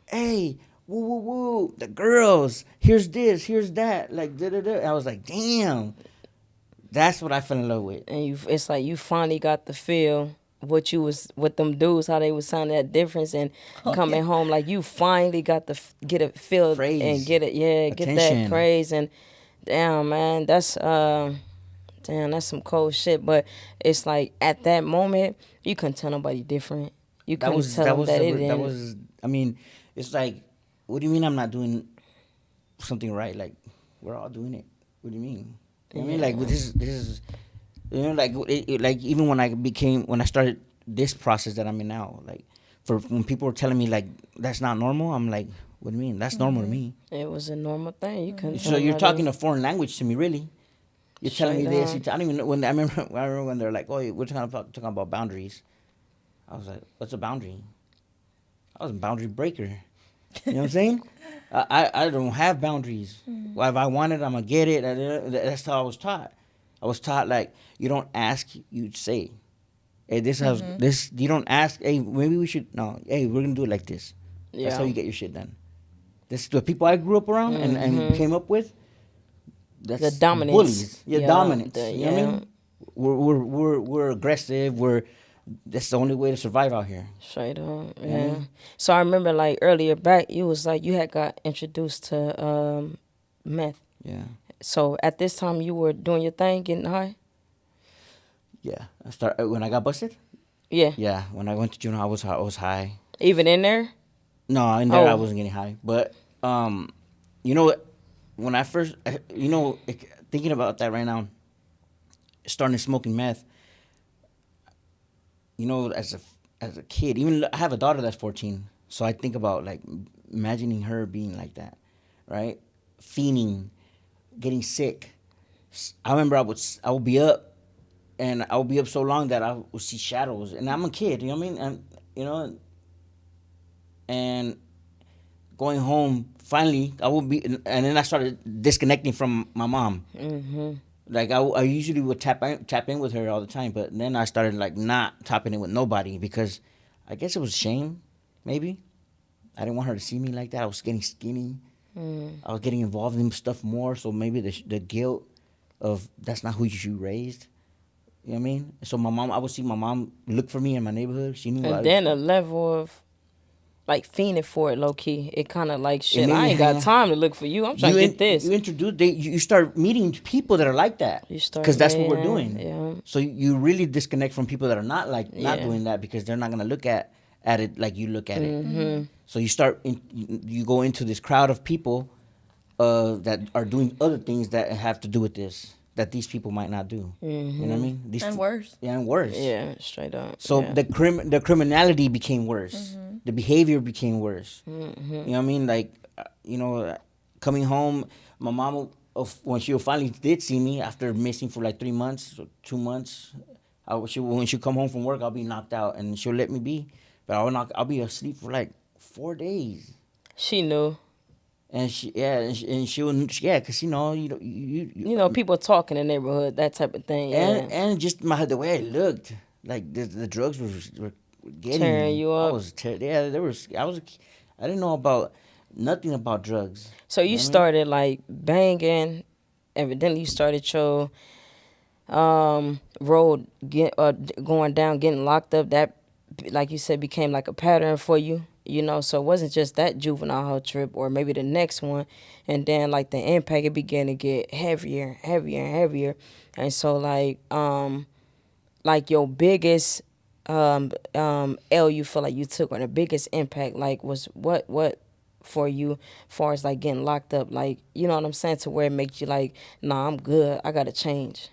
Hey, woo, woo, woo, the girls, here's this, here's that, like, da, da, da. I was like, damn, that's what I fell in love with. And it's like you finally got to feel what you was with them dudes, how they was sounding that difference, and coming home like you finally got to get a feel Praise. and get it, get that Attention. praise. And damn, man, that's some cold shit. But it's like at that moment you couldn't tell nobody different. You couldn't tell them that it didn't. I mean, it's like, what do you mean I'm not doing something right? Like, we're all doing it. What do you mean? You know what I mean? Like, this is, you know, like, like even when I started this process that I'm in now, like, when people were telling me, like, that's not normal, I'm like, what do you mean? That's normal to me. It was a normal thing. You couldn't. So tell you're nobody. talking a foreign language to me, really. You're telling me Straight this. up. I don't even know when I remember when they're like, "Oh, we're talking about boundaries." I was like, "What's a boundary?" I was a boundary breaker. You know what I'm saying? I don't have boundaries. Well, if I want it, I'm gonna get it. That's how I was taught. I was taught like you don't ask, you say. Hey, this. You don't ask. Hey, maybe we should. No. Hey, we're gonna do it like this. That's how Yeah. you get your shit done. This the people I grew up around and came up with. That's The dominance. bullies. Yeah, Yeah, dominance. the- You know what I yeah. mean? We're aggressive. That's the only way to survive out here. Straight up, Yeah. yeah. So I remember like earlier back, you was like you had got introduced to meth. Yeah. So at this time, you were doing your thing, getting high. Yeah. When I got busted. Yeah. Yeah. When I went to junior, I was high. Even in there. No, in there I Oh. wasn't getting high. But you know, when I first, you know, thinking about that right now, starting smoking meth. You know, as a kid, even I have a daughter that's 14, so I think about like imagining her being like that, right? Fiending, getting sick. I remember I would be up, and I would be up so long that I would see shadows, and I'm a kid, you know what I mean? And you know, and going home finally, I would be, and then I started disconnecting from my mom. Mm-hmm. Like I usually would tap in with her all the time, but then I started like not tapping in with nobody because I guess it was shame, maybe. I didn't want her to see me like that. I was getting skinny. I was getting involved in stuff more, so maybe the guilt of that's not who you raised. You know what I mean? So I would see my mom look for me in my neighborhood. She knew And then a level of like fiending for it, low key. It kind of like it shit. made I me ain't hang got out. time to look for you. I'm trying to get this. You introduce you start meeting people that are like that You start because that's what we're meeting, doing. yeah. So you really disconnect from people that are not not Yeah. doing that because they're not gonna look at it like you look at it. Mm-hmm. So you go into this crowd of people that are doing other things that have to do with this that these people might not do. You know what I mean? And worse. Yeah, and worse. Yeah, straight up. So yeah. the criminality became worse. The behavior became worse. You know what I mean? Like, coming home, my mom, when she finally did see me after missing for like 3 months, or 2 months, when she come home from work, I'll be knocked out and she'll let me be. But I'll be asleep for like 4 days. She knew. And she would, yeah, cause You know, people talk in the neighborhood, that type of thing. Yeah. and just the way I looked, like the drugs were getting Tearing me. you I up. was I didn't know about nothing about drugs. So you know what I mean? started like banging. Evidently, you started your road going down, getting locked up. That, like you said, became like a pattern for you. You know, so it wasn't just that juvenile hall trip or maybe the next one. And then like the impact, it began to get heavier, heavier, and heavier. And so like your biggest L you feel like you took, or the biggest impact, like was what for you, far as like getting locked up, like, you know what I'm saying, to where it makes you like, nah, I'm good, I gotta change.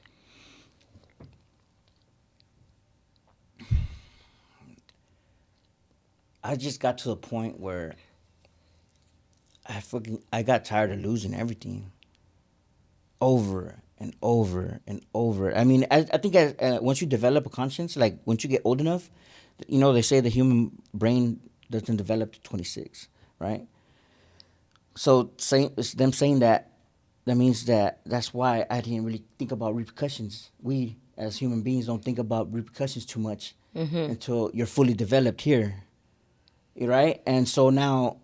I just got to the point where I got tired of losing everything over and over and over. I mean, I think once you develop a conscience, like once you get old enough, they say the human brain doesn't develop to 26, right? So them saying that means that's why I didn't really think about repercussions. We as human beings don't think about repercussions too much until you're fully developed here, right? And so now,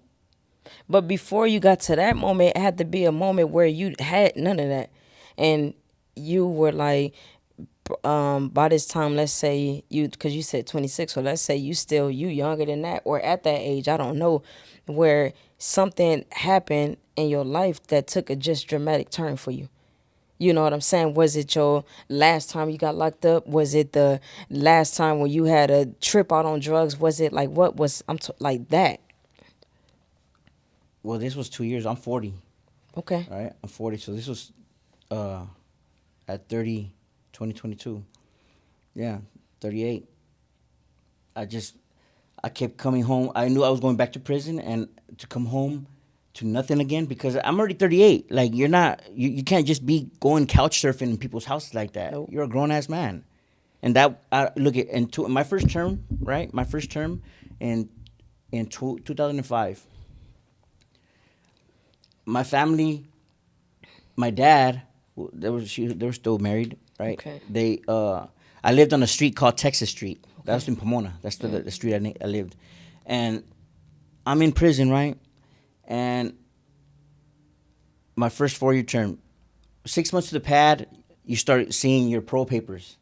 But before you got to that moment, it had to be a moment where you had none of that, and you were like, by this time, let's say because you said 26, so let's say you younger than that, or at that age, I don't know, where something happened in your life that took a just dramatic turn for you. You know what I'm saying? Was it your last time you got locked up? Was it the last time when you had a trip out on drugs? Was it like, what was, like that? well, this was 2 years. I'm 40, Okay. right? I'm 40, so this was at 30, 2022. Yeah, 38. I kept coming home. I knew I was going back to prison and to come home to nothing again because I'm already 38. Like, you can't just be going couch surfing in people's houses like that. Nope. You're a grown ass man. And look at, and my first term, right? My first term in 2005. My family, my dad, they were still married, right? Okay. I lived on a street called Texas Street. That was in Pomona. That's the street I lived. And I'm in prison, right? And my first 4-year term, 6 months to the pad, you start seeing your parole papers.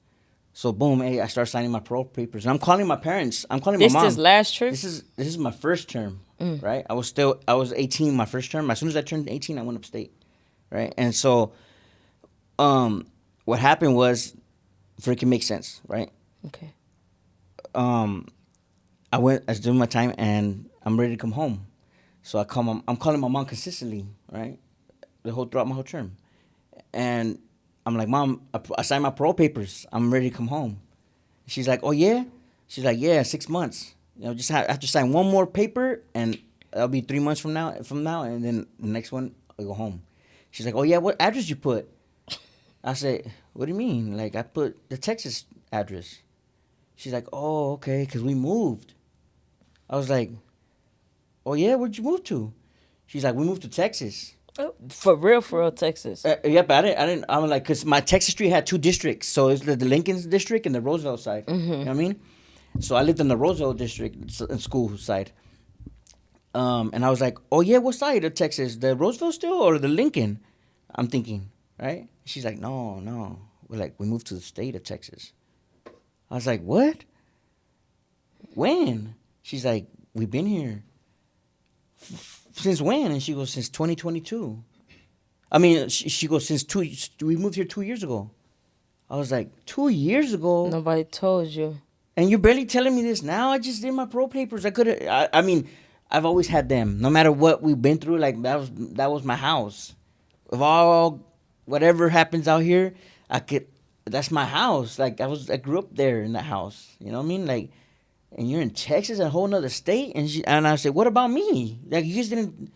So boom, hey, I start signing my parole papers. And I'm calling my parents. I'm calling my mom. This last trip? This is my first term, right? I was 18 my first term. As soon as I turned 18, I went upstate, right? And so, what happened was, for it can make sense, right? Okay. I was doing my time and I'm ready to come home. So I'm calling my mom consistently, right? Throughout my whole term. And I'm like, Mom, I signed my parole papers. I'm ready to come home. She's like, oh yeah? She's like, yeah, 6 months. Just have to sign one more paper and that'll be 3 months from now, and then the next one I'll go home. She's like, oh yeah, what address you put? I said, what do you mean? Like, I put the Texas address. She's like, oh, okay, because we moved. I was like, oh, yeah, where'd you move to? She's like, we moved to Texas. For real, Texas. Yeah, but I didn't. I'm like, cause my Texas Street had two districts, so it's the Lincoln district and the Roosevelt side. You know what I mean? So I lived in the Roosevelt district school side. And I was like, oh yeah, what side of Texas? The Roosevelt still or the Lincoln? I'm thinking, right? She's like, no. We moved to the state of Texas. I was like, what? When? She's like, we've been here. Since when? And she goes, since 2022. I mean, she goes, we moved here 2 years ago. I was like, 2 years ago? Nobody told you. And you're barely telling me this now? I just did my parole papers. I mean, I've always had them. No matter what we've been through, like, that was my house. Of all, whatever happens out here, that's my house. Like, I grew up there in that house. You know what I mean? Like, and you're in Texas, a whole nother state, and I said, what about me? Like, you guys didn't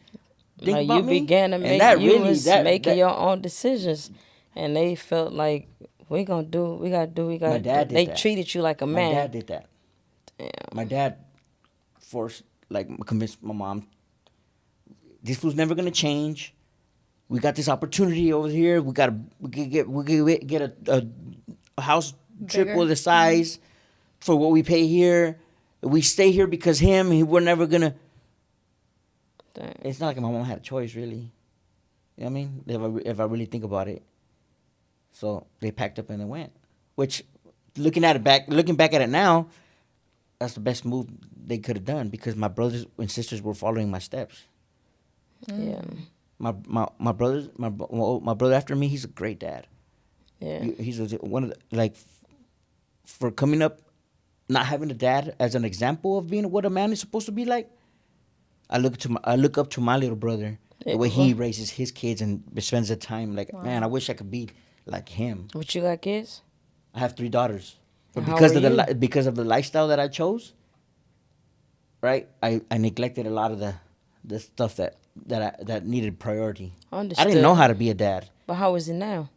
think Like, about you me? began to And make, that you really, was that, making that, your own decisions, and they felt like we gotta do. My dad did They that. treated you like a my man. dad did that. Damn. My dad convinced my mom, this fool's never gonna change. We got this opportunity over here. We could get a house triple Bigger. the size for what we pay here. We stay here because we're never gonna. Damn. It's not like my mom had a choice, really. You know what I mean? If I really think about it. So they packed up and they went. Which, looking back at it now, that's the best move they could have done because my brothers and sisters were following my steps. Yeah, My brother after me, he's a great dad. yeah. He's one of for coming up, not having a dad as an example of being what a man is supposed to be like. I look up to my little brother, the way he raises his kids and spends the time. Like, man, I wish I could be like him. What, you got kids? I have 3 daughters, but How because are of you? because of the lifestyle that I chose, right? I neglected a lot of the stuff that needed priority. I Understood. didn't know how to be a dad. But how is it now?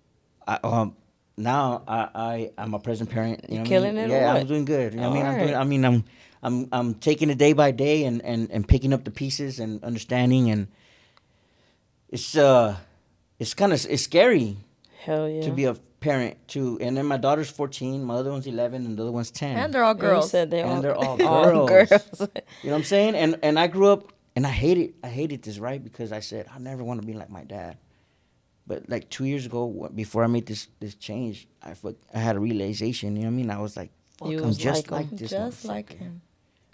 Now I'm a present parent. You know what I killing mean? it or Yeah, what? I'm doing good. You know what Alright. I mean? I'm taking it day by day and picking up the pieces and understanding, and it's scary Hell yeah. to be a parent too. And then my daughter's 14, my other one's 11, and the other one's 10. And they're all And you girls. said they And they're all all girls. girls. You know what I'm saying? And I grew up and I hated this, right? Because I said I never want to be like my dad. But like 2 years ago, before I made this change, I had a realization. You know what I mean? I was like, fuck, You I'm was just like like him. this, Just motherfucker. like him.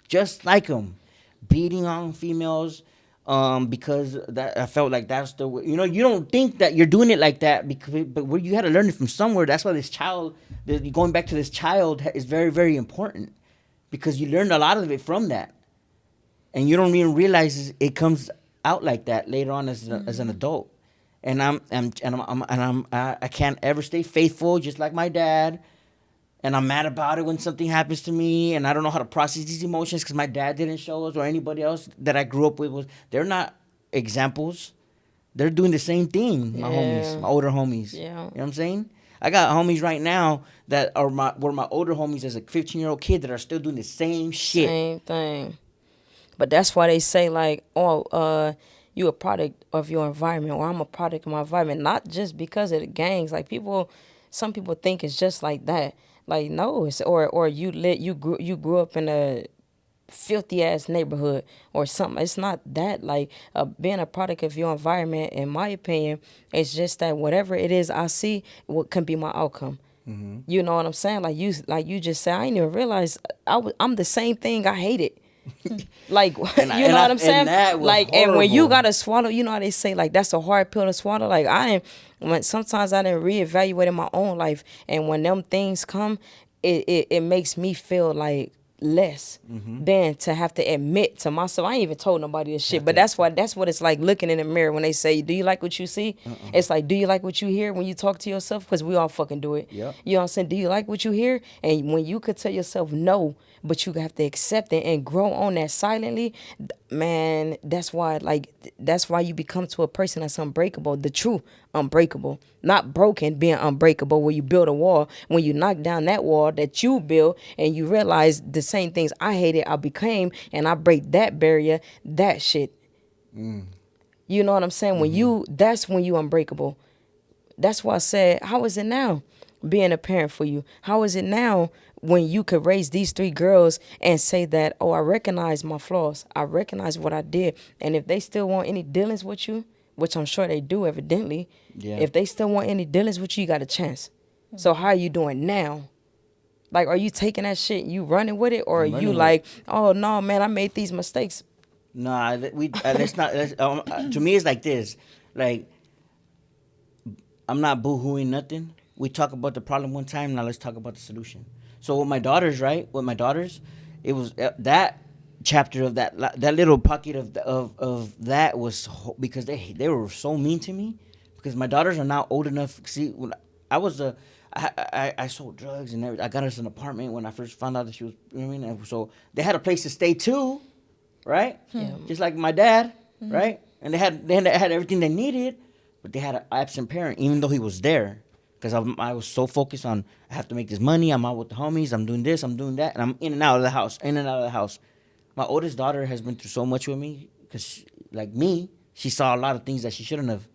Just like him, beating on females. Because that I felt like that's the way. You know, you don't think that you're doing it like that, but where you had to learn it from somewhere. That's why going back to this child is very, very important, because you learned a lot of it from that, and you don't even realize it comes out like that later on as an adult. And I can't ever stay faithful, just like my dad. And I'm mad about it when something happens to me, and I don't know how to process these emotions because my dad didn't show us, or anybody else that I grew up with they're not examples. They're doing the same thing. My Yeah. homies, my older homies. Yeah. You know what I'm saying? I got homies right now that were my older homies as a 15-year-old kid that are still doing the same shit. Same thing. But that's why they say like, you a product of your environment, or I'm a product of my environment. Not just because of the gangs. Like some people think it's just like that. Like no, it's or you grew up in a filthy ass neighborhood or something. It's not that. Like being a product of your environment, in my opinion, it's just that whatever it is I see, what can be my outcome. You know what I'm saying? Like you just said, I didn't even realize I'm the same thing I hated. Like And you know what I'm saying? and that was Like, and when you horrible. gotta swallow, you know how they say like that's a hard pill to swallow. Like sometimes I didn't reevaluate in my own life, and when them things come, it makes me feel like less than to have to admit to myself. I ain't even told nobody this shit, but that's what it's like looking in the mirror when they say, "Do you like what you see?" It's like, "Do you like what you hear?" When you talk to yourself, because we all fucking do it. Yep. You know what I'm saying? Do you like what you hear? And when you could tell yourself no, but you have to accept it and grow on that silently, man, that's why you become to a person that's unbreakable, the true unbreakable, not broken, being unbreakable, where you build a wall. When you knock down that wall that you built and you realize the same things I hated, I became, and I break that barrier, that shit. You know what I'm saying? When that's when you unbreakable. That's why I said, how is it now being a parent for you? How is it now when you could raise these 3 girls and say that, oh, I recognize my flaws. I recognize what I did. And if they still want any dealings with you, which I'm sure they do evidently, Yeah. if they still want any dealings with you, you got a chance. So how are you doing now? Like, are you taking that shit, you running with it? Or are I'm running you with like, oh, no, man, I made these mistakes. Nah, let's not. To me, it's like this. Like, I'm not boo-hooing nothing. We talk about the problem one time. Now let's talk about the solution. So with my daughters, right? With my daughters, it was that chapter of that little pocket of that was because they were so mean to me. Because my daughters are now old enough. See, when I was I sold drugs and everything. I got us an apartment when I first found out that she was. You know what I mean? And so they had a place to stay too, right? Yeah. Just like my dad, right? And they had everything they needed, but they had an absent parent, even though he was there. Because I was so focused on, I have to make this money. I'm out with the homies. I'm doing this. I'm doing that. And I'm in and out of the house, in and out of the house. My oldest daughter has been through so much with me. Because, like me, she saw a lot of things that she shouldn't have.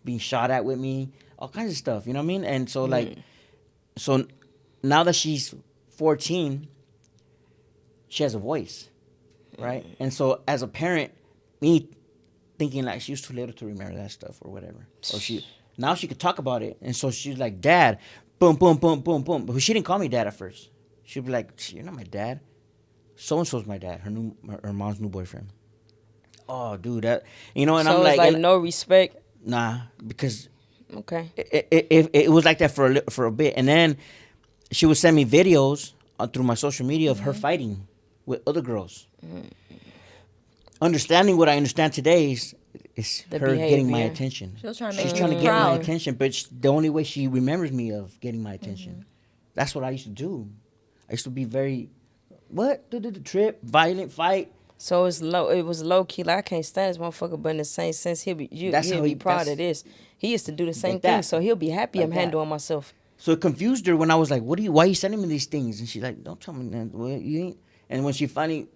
Being shot at with me. All kinds of stuff. You know what I mean? And so, so now that she's 14, she has a voice. Right? And so, as a parent, me thinking like she was too little to remember that stuff or whatever. Or now she could talk about it. And so she's like, Dad, boom, boom, boom, boom, boom. But she didn't call me dad at first. She'd be like, you're not my dad. So-and-so's my dad, her mom's new boyfriend. Oh, dude, that, you know, and So I'm it's like, like no respect. nah, because Okay. it was like that for a bit. And then she would send me videos through my social media of her fighting with other girls. Understanding what I understand today is The her getting my behavior. attention. She was trying to She's make trying to you get my proud. attention, but the only way she remembers me of getting my attention. That's what I used to do. I used to be very, what? Trip, violent, fight. So it's low. It was low key. Like, I can't stand this motherfucker, but in the same sense, he'll be proud of this. He used to do the same Like thing, that. so he'll be happy Like I'm that. handling myself. So it confused her when I was like, why are you sending me these things? And she's like, don't tell me that. Well, you ain't. And when she finally,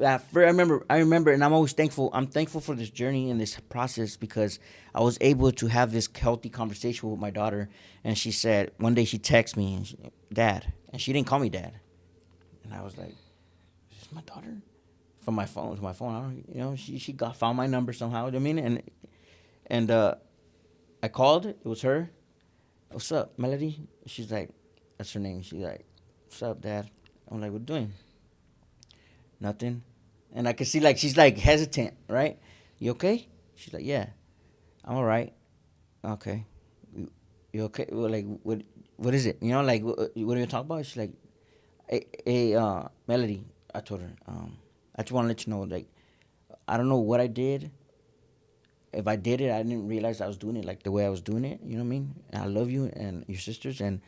I remember, and I'm always thankful. I'm thankful for this journey and this process because I was able to have this healthy conversation with my daughter. And she said, one day she texted me, and Dad. And she didn't call me Dad. And I was like, is this my daughter? From my phone to my phone. I don't, you know, she found my number somehow. I mean, and I called. It was her. What's up, Melody? She's like, that's her name. She's like, what's up, Dad? I'm like, what you doing? Nothing. And I could see like she's like hesitant, right? You okay? She's like, yeah, I'm all right. Okay, you okay? Well, like, what is it? You know, like, what are you talking about? She's like, hey, Melody. I told her, I just want to let you know, like, I don't know what I did. If I did it, I didn't realize I was doing it like the way I was doing it. You know what I mean? And I love you and your sisters, and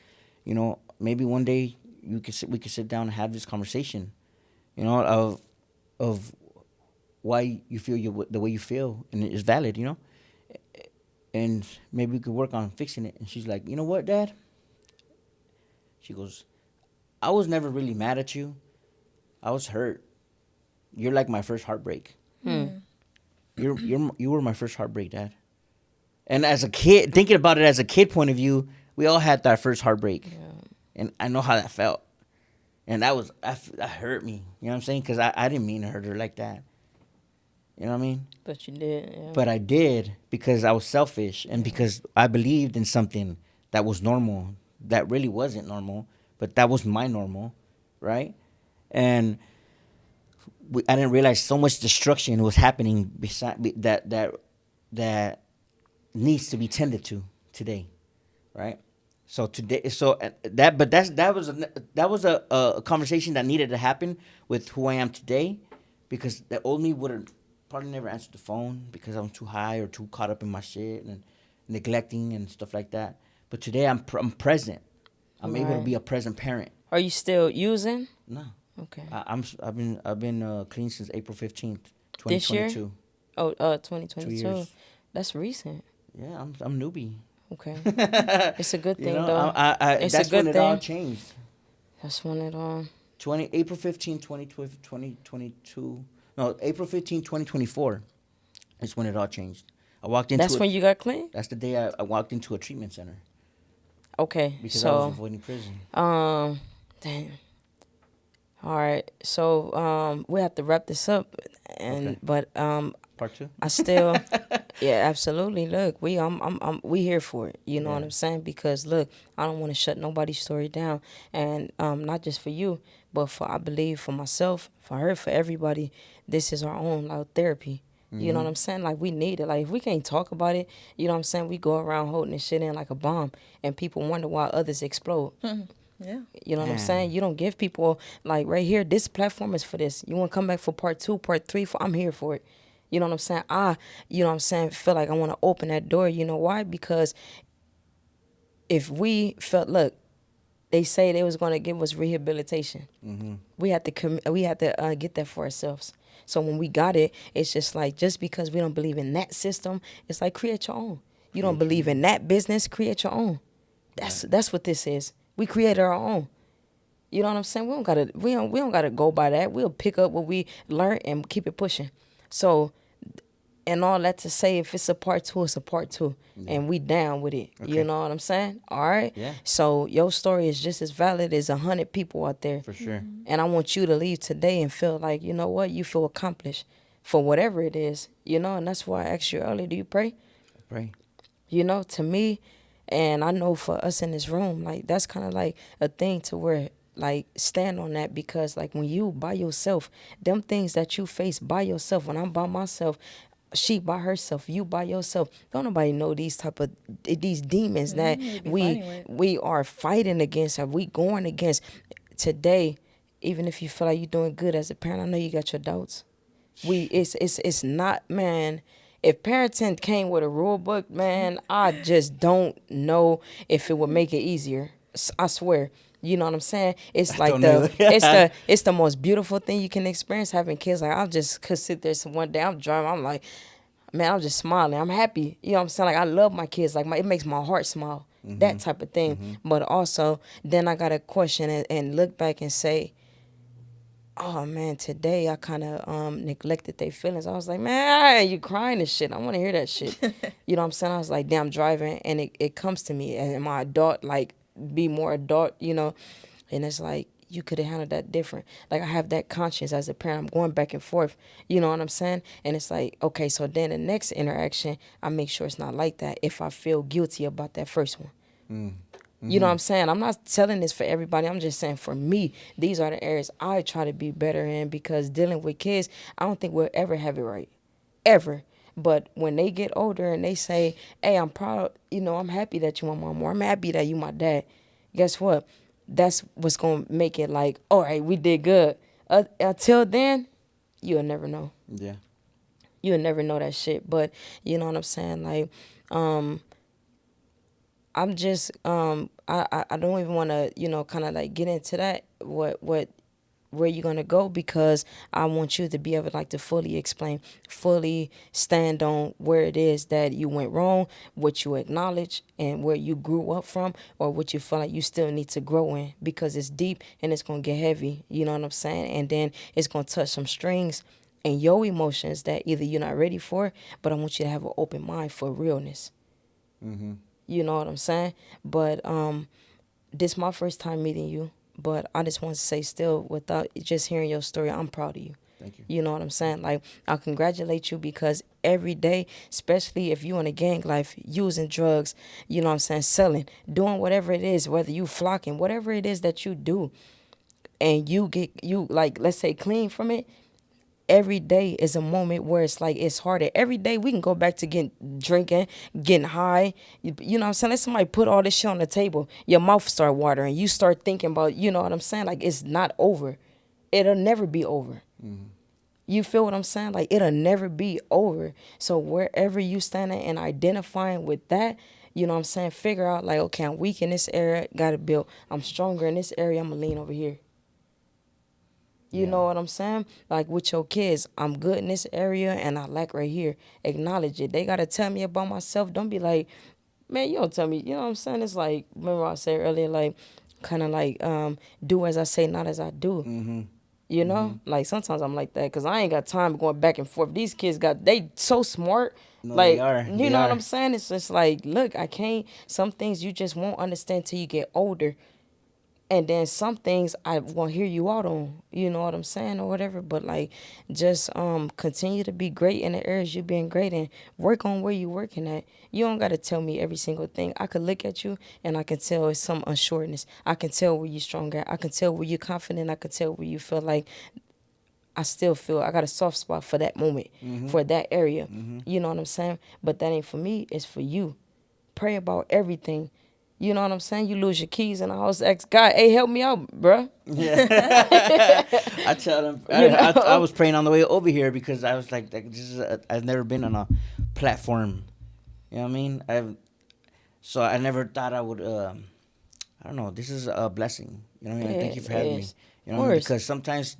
you know, maybe one day we could sit down and have this conversation. You know, of why you feel the way you feel, and it's valid. You know, and maybe we could work on fixing it. And she's like, you know what, Dad? She goes, I was never really mad at you. I was hurt. You're like my first heartbreak. You were my first heartbreak, Dad. And as a kid, thinking about it as a kid point of view, we all had that first heartbreak, and I know how that felt, and that hurt me. You know what I'm saying? Because I didn't mean to hurt her like that. You know what I mean? But you did. Yeah. But I did because I was selfish and because I believed in something that was normal that really wasn't normal, but that was my normal, right? And I didn't realize so much destruction was happening beside that needs to be tended to today, right? So today, that was a conversation that needed to happen with who I am today, because the old me would have probably never answered the phone because I'm too high or too caught up in my shit and neglecting and stuff like that. But today I'm present. I'm able to Right. be a present parent. Are you still using? No. Okay. I've been clean since April 15th, This year? 2022. Oh, 2 2022. years. That's recent. Yeah, I'm newbie. Okay. It's a good thing, You know, though. It's a that's good when it all thing. changed. That's when it all. April 15, 2022. No, April 15, 2024 is when it all changed. I walked into That's it. when you got clean? That's the day I walked into a treatment center Okay, because I was so avoiding prison. dang. All right, so we have to wrap this up, and Okay. but Part two. I still, yeah, absolutely. Look, we here for it. You know what Yeah. I'm saying? Because look, I don't want to shut nobody's story down, and not just for you, but for I believe for myself, for her, for everybody. This is our own like therapy. You know what I'm saying? Like we need it. Like if we can't talk about it, you know what I'm saying? We go around holding this shit in like a bomb, and people wonder why others explode. Yeah. You know what I'm Man. saying? You don't give people like right here. This platform is for this. You want to come back for part 2, part 3? I'm here for it. You know what I'm saying? You know what I'm saying? Feel like I want to open that door. You know why? Because if we felt, look, they say they was going to give us rehabilitation. We had to get that for ourselves. So when we got it, it's just like just because we don't believe in that system, it's like create your own. You don't believe in that business, create your own. That's what this is. We created our own. You know what I'm saying? We don't gotta go by that. We'll pick up what we learned and keep it pushing. So, and all that to say, if it's a part 2, it's a part 2, and we down with it. You Okay. know what I'm saying? All right. Yeah. So your story is just as valid as 100 people out there. For sure. And I want you to leave today and feel like, you know what, you feel accomplished for whatever it is. You know, and that's why I asked you earlier, do you pray? Pray. You know, to me, and I know for us in this room, like that's kind of like a thing to where like stand on that, because like when you by yourself, them things that you face by yourself, when I'm by myself, she by herself, you by yourself, don't nobody know these demons that you'd be we fighting with. we are fighting against, or we going against today. Even if you feel like you're doing good as a parent, I know you got your doubts. It's not, man. If parenting came with a rule book, man, I just don't know if it would make it easier. I swear. You know what I'm saying? It's like don't know. it's the most beautiful thing you can experience having kids. Like I just could sit there some one day, I'm driving, I'm like, man, I'm just smiling. I'm happy. You know what I'm saying? Like I love my kids. Like it makes my heart smile. That type of thing. But also then I gotta question and look back and say, oh man, today I kind of neglected their feelings. I was like, man, you crying and shit. I want to hear that shit. You know what I'm saying? I was like, damn, I'm driving, and it comes to me, and my adult, like, be more adult, you know? And it's like, you could have handled that different. Like, I have that conscience as a parent. I'm going back and forth, you know what I'm saying? And it's like, okay, so then the next interaction, I make sure it's not like that if I feel guilty about that first one. You know what I'm saying? I'm not telling this for everybody. I'm just saying for me, these are the areas I try to be better in, because dealing with kids, I don't think we'll ever have it right. Ever. But when they get older and they say, hey, I'm proud, you know, I'm happy that you my mom, or I'm happy that you my dad, guess what? That's what's going to make it like, all right, we did good. Until then, you'll never know. Yeah. You'll never know that shit. But you know what I'm saying? Like, I'm just I don't even want to, you know, kind of like get into that where you're gonna go, because I want you to be able like to fully explain, fully stand on where it is that you went wrong, what you acknowledge, and where you grew up from, or what you feel like you still need to grow in, because it's deep and it's gonna get heavy. You know what I'm saying? And then it's gonna touch some strings and your emotions that either you're not ready for, but I want you to have an open mind for realness. You know what I'm saying? But this my first time meeting you. But I just want to say still, without just hearing your story, I'm proud of you. Thank you. You know what I'm saying? Like, I congratulate you, because every day, especially if you in a gang life, using drugs, you know what I'm saying, selling, doing whatever it is, whether you flocking, whatever it is that you do, and you like, let's say, clean from it, every day is a moment where it's like it's harder. Every day we can go back to drinking, getting high. You know what I'm saying? Let somebody put all this shit on the table. Your mouth start watering. You start thinking about, you know what I'm saying? Like, it's not over. It'll never be over. You feel what I'm saying? Like, it'll never be over. So wherever you standing and identifying with that, you know what I'm saying? Figure out like, okay, I'm weak in this area, got to build. I'm stronger in this area, I'm going to lean over here. You know what I'm saying? Like with your kids, I'm good in this area and I lack right here. Acknowledge it. They got to tell me about myself. Don't be like, man, you don't tell me. You know what I'm saying? It's like, remember I said earlier, like, kind of like, do as I say, not as I do. You know, like sometimes I'm like that because I ain't got time going back and forth. These kids they so smart. No, Like, they are. you They know what are. I'm saying? It's just like, look, I can't. Some things you just won't understand till you get older. And then some things I won't hear you out on, you know what I'm saying, or whatever. But like, just continue to be great in the areas you're being great in. Work on where you're working at. You don't gotta tell me every single thing. I could look at you and I can tell it's some unsureness. I can tell where you're strong at. I can tell where you're confident. I can tell where you feel like I still feel I got a soft spot for that moment, for that area. You know what I'm saying? But that ain't for me. It's for you. Pray about everything. You know what I'm saying? You lose your keys in the house. Ask God, hey, help me out, bruh. I tell them. You know? I was praying on the way over here because I was like this is I've never been on a platform. You know what I mean? So I never thought I would. I don't know. This is a blessing. You know what I mean? Yeah, Thank you for it having me. is. You Of know what I mean? course. Because sometimes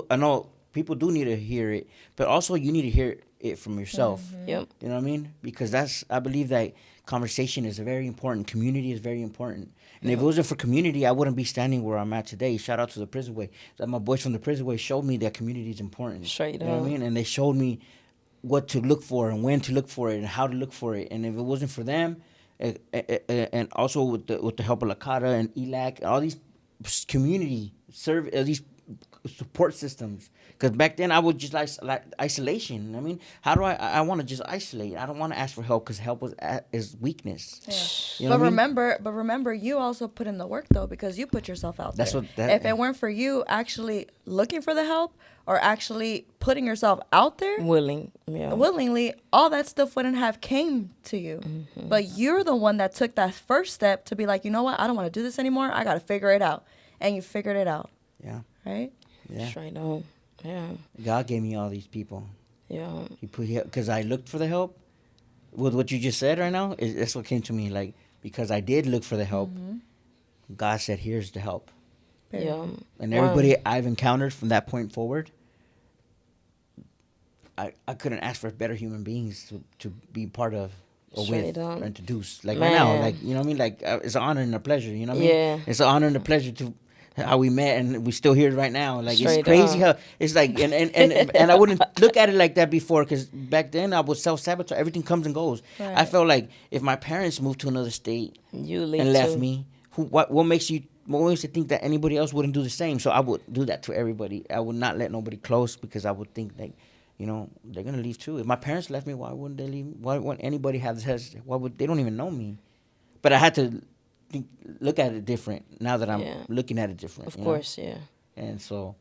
I know people do need to hear it, but also you need to hear it from yourself. Yep. You know what I mean? Because I believe that conversation is very important. Community is very important. And if it wasn't for community, I wouldn't be standing where I'm at today. Shout out to the Prison Way. That my boys from the Prison Way showed me that community is important. Straight You know what I up. mean? And they showed me what to look for and when to look for it and how to look for it. And if it wasn't for them, and also with the help of Lakata and ELAC, all these community these support systems. Because back then I would just like isolation. I mean, how do I want to just isolate? I don't want to ask for help because help is weakness. Yeah. You know But what I mean? remember, you also put in the work though because you put yourself out That's there. what that- If it weren't for you actually looking for the help or actually putting yourself out there Willing. Yeah. willingly, all that stuff wouldn't have came to you. But you're the one that took that first step to be like, you know what? I don't want to do this anymore. I got to figure it out, and you figured it out, Yeah. right? Yeah. Straight up. Yeah. God gave me all these people. Yeah. He put because I looked for the help. With what you just said right now, that's what came to me. Like because I did look for the help, God said, "Here's the help." Yeah. And everybody I've encountered from that point forward, I couldn't ask for better human beings to be part of or Straight with up. or introduce. Like right now, Man. like you know what I mean. Like it's an honor and a pleasure. You know what I mean? Yeah. It's an honor and a pleasure to how we met and we still here right now. Like Straight it's crazy up. how it's like and I wouldn't look at it like that before because back then I was self-sabotage. Everything comes and goes. I Right. felt like if my parents moved to another state You leave and left too. me, what makes you think that anybody else wouldn't do the same? So I would do that to everybody. I would not let nobody close because I would think like, you know, they're gonna leave too. If my parents left me, why wouldn't they leave? Why wouldn't anybody have this? Why would they don't even know me? But I had to look at it different now that I'm Yeah. looking at it different. Of you know? course, yeah. And so,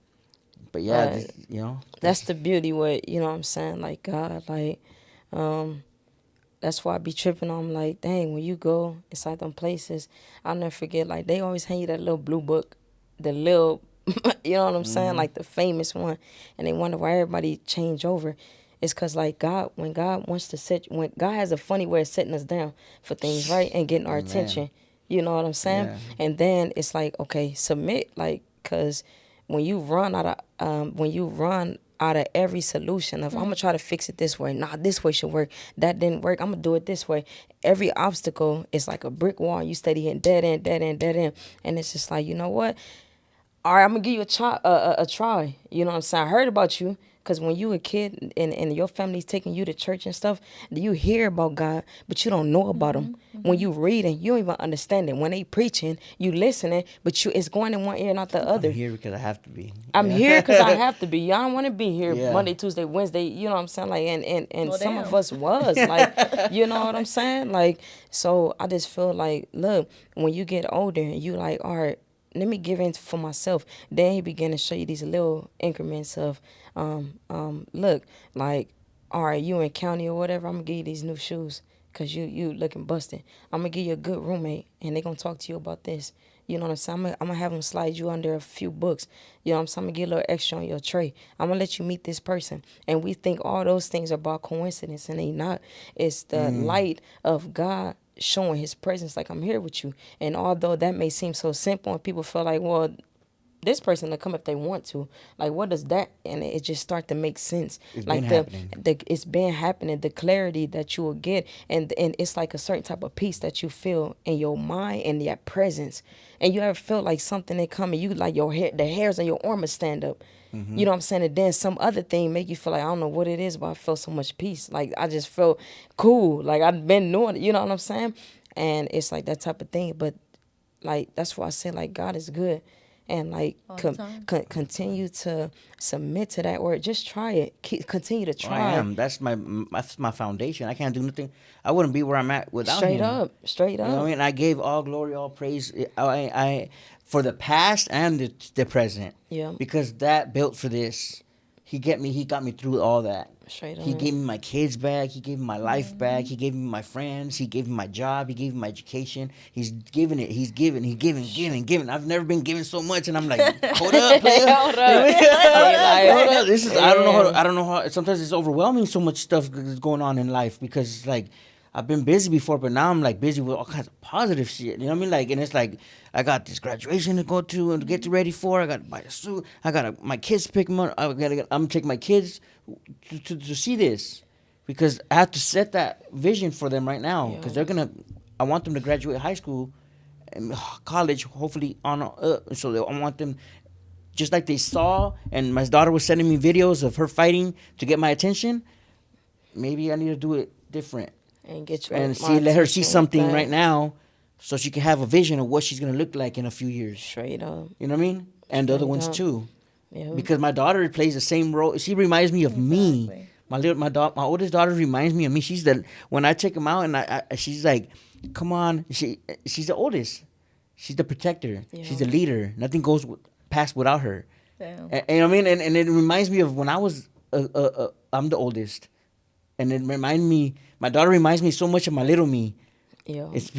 but yeah, Right. this, you know, That's the beauty with, you know what I'm saying? Like God, like, that's why I be tripping on like, dang, when you go inside them places, I'll never forget, like they always hand you that little blue book, the little you know what I'm saying? Like the famous one. And they wonder why everybody change over. It's cause like God, when God has a funny way of setting us down for things, right? And getting our Amen. attention. You know what I'm saying? Yeah. And then it's like, okay, submit, like, cause when you run out of every solution of I'm gonna try to fix it this way. Nah, this way should work. That didn't work. I'm gonna do it this way. Every obstacle is like a brick wall. You steady hitting dead end, dead end, dead end. And it's just like, you know what? All right, I'm gonna give you a try. You know what I'm saying? I heard about you because when you a kid and your family's taking you to church and stuff, you hear about God, but you don't know about him. When you reading, you don't even understand it. When they preaching, you listening, but it's going in one ear, not the other. I'm here because I have to be. I'm Yeah. here because I have to be. Y'all don't want to be here Yeah. Monday, Tuesday, Wednesday. You know what I'm saying? Like, and Well, some damn. of us was like, you know what I'm saying? Like, so I just feel like, look, when you get older, you like, all right, let me give in for myself. Then he began to show you these little increments of, look, like, all right, you in county or whatever, I'm gonna give you these new shoes because you looking busted. I'm gonna give you a good roommate and they gonna talk to you about this. You know what I'm saying? I'm gonna have them slide you under a few books. You know what I'm saying? I'm gonna get a little extra on your tray. I'm gonna let you meet this person. And we think all those things are about coincidence and they not. It's the light of God showing his presence like I'm here with you. And although that may seem so simple and people feel like, well, this person to come if they want to. Like, what does that? And it just start to make sense. It's like been happening. it's been happening. The clarity that you will get, and it's like a certain type of peace that you feel in your mind and your presence. And you ever feel like something that come and you like your hair, the hairs on your arm will stand up. You know what I'm saying? And then some other thing make you feel like, I don't know what it is, but I feel so much peace. Like, I just feel cool. Like, I've been doing it. You know what I'm saying? And it's like that type of thing. But like, that's why I say, like, God is good. And like All the time. continue to submit to that, or just try it. Continue to Well, I try. am. That's my foundation. I can't do nothing. I wouldn't be where I'm at without Straight him. up, straight You up. know what I mean? I gave all glory, all praise. I for the past and the present. Yeah. Because that built for this. He got me through all that. Straight He up. gave me my kids back. He gave me my life back. He gave me my friends. He gave me my job. He gave me my education. He's giving it. He's giving. Giving. I've never been given so much, and I'm like, hold up, player. Hold up. Like, Hold up. This is. I don't know. yeah. I don't know how. Sometimes it's overwhelming. So much stuff is going on in life because it's like I've been busy before, but now I'm like busy with all kinds of positive shit. You know what I mean? Like, and it's like I got this graduation to go to and get ready for. I got to buy a suit. I got my kids to pick them up. I'm taking my kids to see this because I have to set that vision for them right now because I want them to graduate high school and college, hopefully so I want them just like they saw, and my daughter was sending me videos of her fighting to get my attention. Maybe I need to do it different And get you and my let her see attention something with right that. now so she can have a vision of what she's going to look like in a few years. Straight up. You know what I mean? And the other Straight ones up. too. Yeah. Because my daughter plays the same role. She reminds me of me. Exactly. My oldest daughter reminds me of me. She's when I take them out and she's like, come on. She's the oldest. She's the protector. Yeah. She's the leader. Nothing goes past without her. Damn. And, you know what I mean? And it reminds me of when I was, I'm the oldest. And it my daughter reminds me so much of my little me. Yeah. It's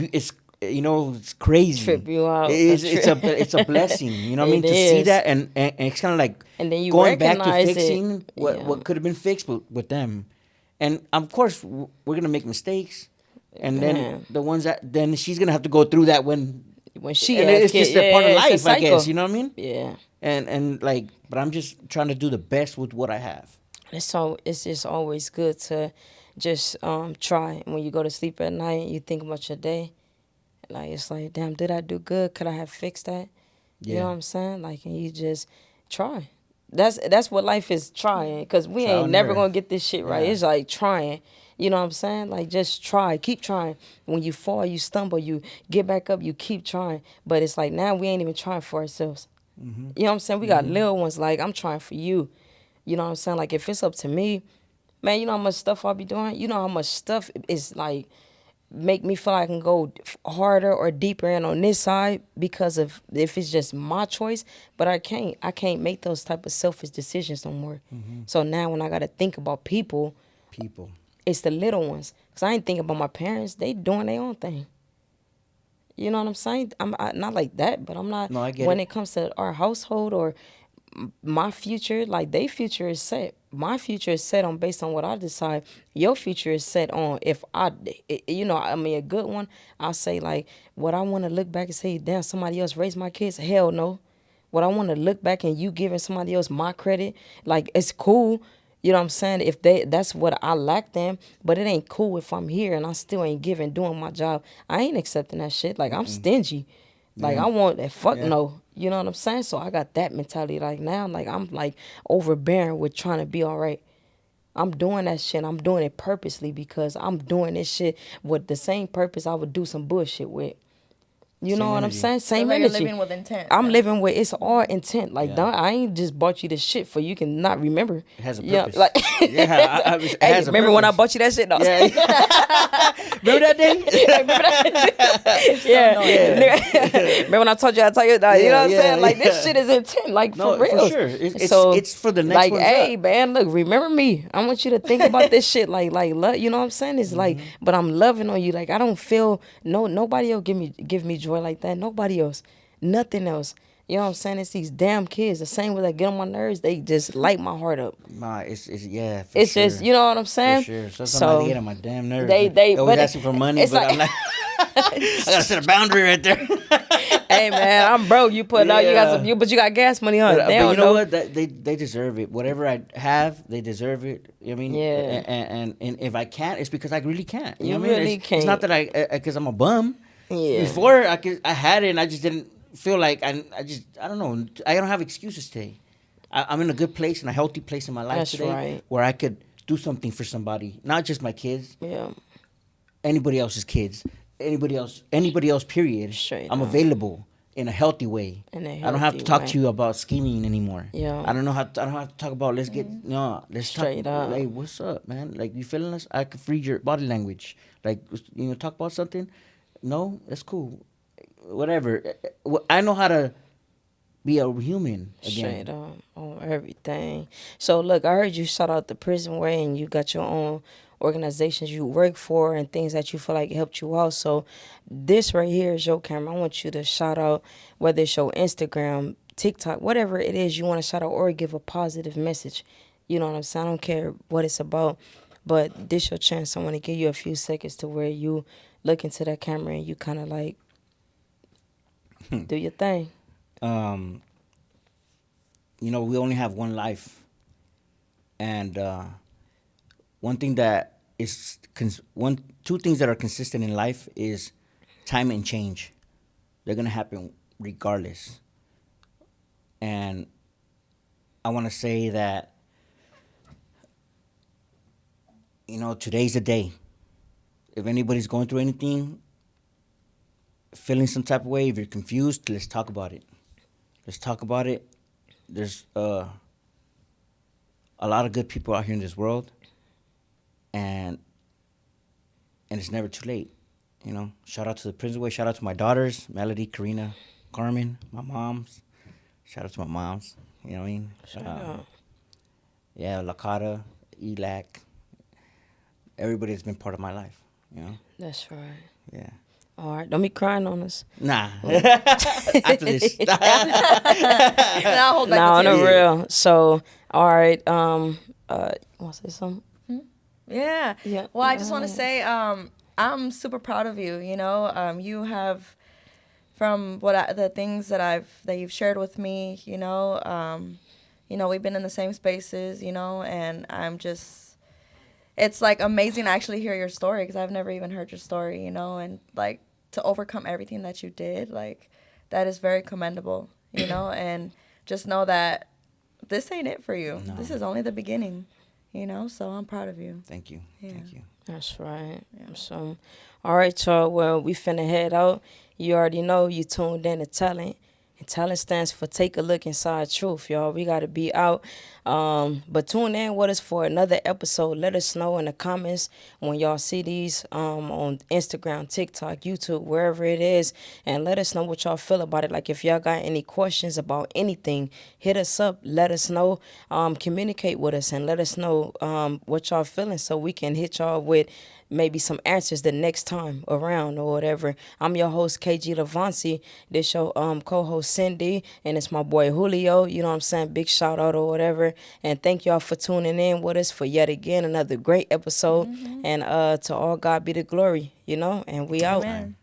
it's crazy. Trip you out. It's a blessing. You know what I mean? It To see is. that and it's kind of like And then you going back to recognize it. fixing what Yeah. what could have been fixed with them. And of course we're gonna make mistakes. And then Man. the ones that then she's gonna have to go through that when She and has it's kids, just a part of it's a life, I guess. cycle. You know what I mean? Yeah. And like, but I'm just trying to do the best with what I have. It's just always good to just try. When you go to sleep at night, you think about your day. Like, it's like, damn, did I do good? Could I have fixed that? You know Yeah. what I'm saying? Like, and you just try. That's what life is, trying. Because we Trial ain't and never error. going to get this shit right. Yeah. It's like trying. You know what I'm saying? Like, just try. Keep trying. When you fall, you stumble, you get back up, you keep trying. But it's like now we ain't even trying for ourselves. Mm-hmm. You know what I'm saying? We got little ones. Like, I'm trying for you. You know what I'm saying? Like, if it's up to me, man, you know how much stuff I'll be doing? You know how much stuff is, like, make me feel like I can go harder or deeper in on this side because of if it's just my choice. But I can't make those type of selfish decisions no more. So now when I got to think about people, People. it's the little ones. Because I ain't thinking about my parents. They doing their own thing. You know what I'm saying? Not like that, but I'm not. No, I get when it. it comes to our household or my future, like their future is set. My future is set on based on what I decide. Your future is set on if I mean, a good one. I'll say like what I want to look back and say, damn, somebody else raised my kids. Hell no. What I want to look back and you giving somebody else my credit, like it's cool. You know what I'm saying? If that's what I lack them, but it ain't cool if I'm here and I still ain't doing my job. I ain't accepting that shit. Like I'm stingy. Like I want that no. You know what I'm saying? So I got that mentality. Like now, like I'm like overbearing with trying to be all right. I'm doing that shit. I'm doing it purposely because I'm doing this shit with the same purpose I would do some bullshit with. You Same know what I'm energy. saying? Same like you're energy. living with intent. I'm living with it's all intent. Like Yeah. I ain't just bought you this shit for you can not remember. It has a Yeah, purpose. like Yeah, it hey, has a remember when I purpose. bought you that shit? No. Yeah. Remember that day? Yeah. Remember when I told you I tell you that? You know what I'm Yeah, saying? Like yeah. this shit is intent. Like No, for real. for sure. So It's for the next like, ones hey up. man, look, remember me. I want you to think about this shit. Like love. You know what I'm saying? It's like, but I'm loving on you. Like I don't feel nobody else give me joy like that. Nobody else. Nothing else. You know what I'm saying? It's these damn kids. The same way they get on my nerves, they just light my heart up. Nah, it's yeah. For It's sure. just, you know what I'm saying? For sure. So Sometimes they get on my damn nerves. they always but asking for money, it's but like- I'm like, I gotta set a boundary right there. Hey man, I'm broke. You put out, you got some, Yeah. but you got gas money, huh? But They you don't know know. what? They deserve it. Whatever I have, they deserve it. You know what I mean? Yeah. And if I can't, it's because I really can't. You You know what I mean? really It's not can't. that because I'm a bum. Yeah. Before I had it, and I just didn't feel like I don't know. I don't have excuses today. I'm in a good place, in a healthy place in my life That's today, right. where I could do something for somebody, not just my kids, Yeah. anybody else's kids, anybody else. Period. Straight I'm up. available in a healthy way. In a I don't have healthy to talk way. to you about scheming anymore. Yeah. I don't know how. I don't have to talk about. Let's get no. Let's Straight talk. up. Hey, what's up, man? Like you feeling us? I could read your body language. Like talk about something. No, that's cool. Whatever. I know how to be a human again. Straight up on everything. So look, I heard you shout out the prison way, and you got your own organizations you work for and things that you feel like helped you out. So this right here is your camera. I want you to shout out whether it's your Instagram, TikTok, whatever it is you want to shout out or give a positive message. You know what I'm saying? I don't care what it's about, but this your chance. I want to give you a few seconds to where you look into that camera and you kind of like do your thing. We only have one life, and one thing that is two things that are consistent in life is time and change. They're gonna happen regardless, and I want to say that today's the day. If anybody's going through anything, feeling some type of way, if you're confused, let's talk about it. Let's talk about it. There's a lot of good people out here in this world, and it's never too late. Shout out to the Prison Way. Shout out to my daughters, Melody, Karina, Carmen, my moms. Shout out to my moms. You know what I mean? Straight up. Yeah, Lakata, Elac. Everybody has been part of my life. That's right. Yeah. All right, don't be crying on us. Nah. After this. I'll hold back No, on the the tears. real. So, all right. You want to say something? Yeah. Yeah. Well, I just want to say I'm super proud of you. You have, from the things that you've shared with me. We've been in the same spaces. And I'm just. It's like amazing to actually hear your story because I've never even heard your story. And like to overcome everything that you did, like that is very commendable. And just know that this ain't it for you. No. This is only the beginning. So I'm proud of you. Thank you. Yeah. Thank you. That's right. So, all right, y'all. Well, we finna head out. You already know you tuned in to Talent. And Talent stands for Take a Look Inside Truth, y'all. We got to be out. But tune in with us for another episode. Let us know in the comments when y'all see these on Instagram, TikTok, YouTube, wherever it is. And let us know what y'all feel about it. Like if y'all got any questions about anything, hit us up. Let us know. Communicate with us and let us know what y'all feeling so we can hit y'all with maybe some answers the next time around or whatever. I'm your host, KG Lavancy. This your co-host, Cindy, and it's my boy, Julio. You know what I'm saying? Big shout out or whatever. And thank y'all for tuning in with us for yet again another great episode. And to all God be the glory, and we out. Amen.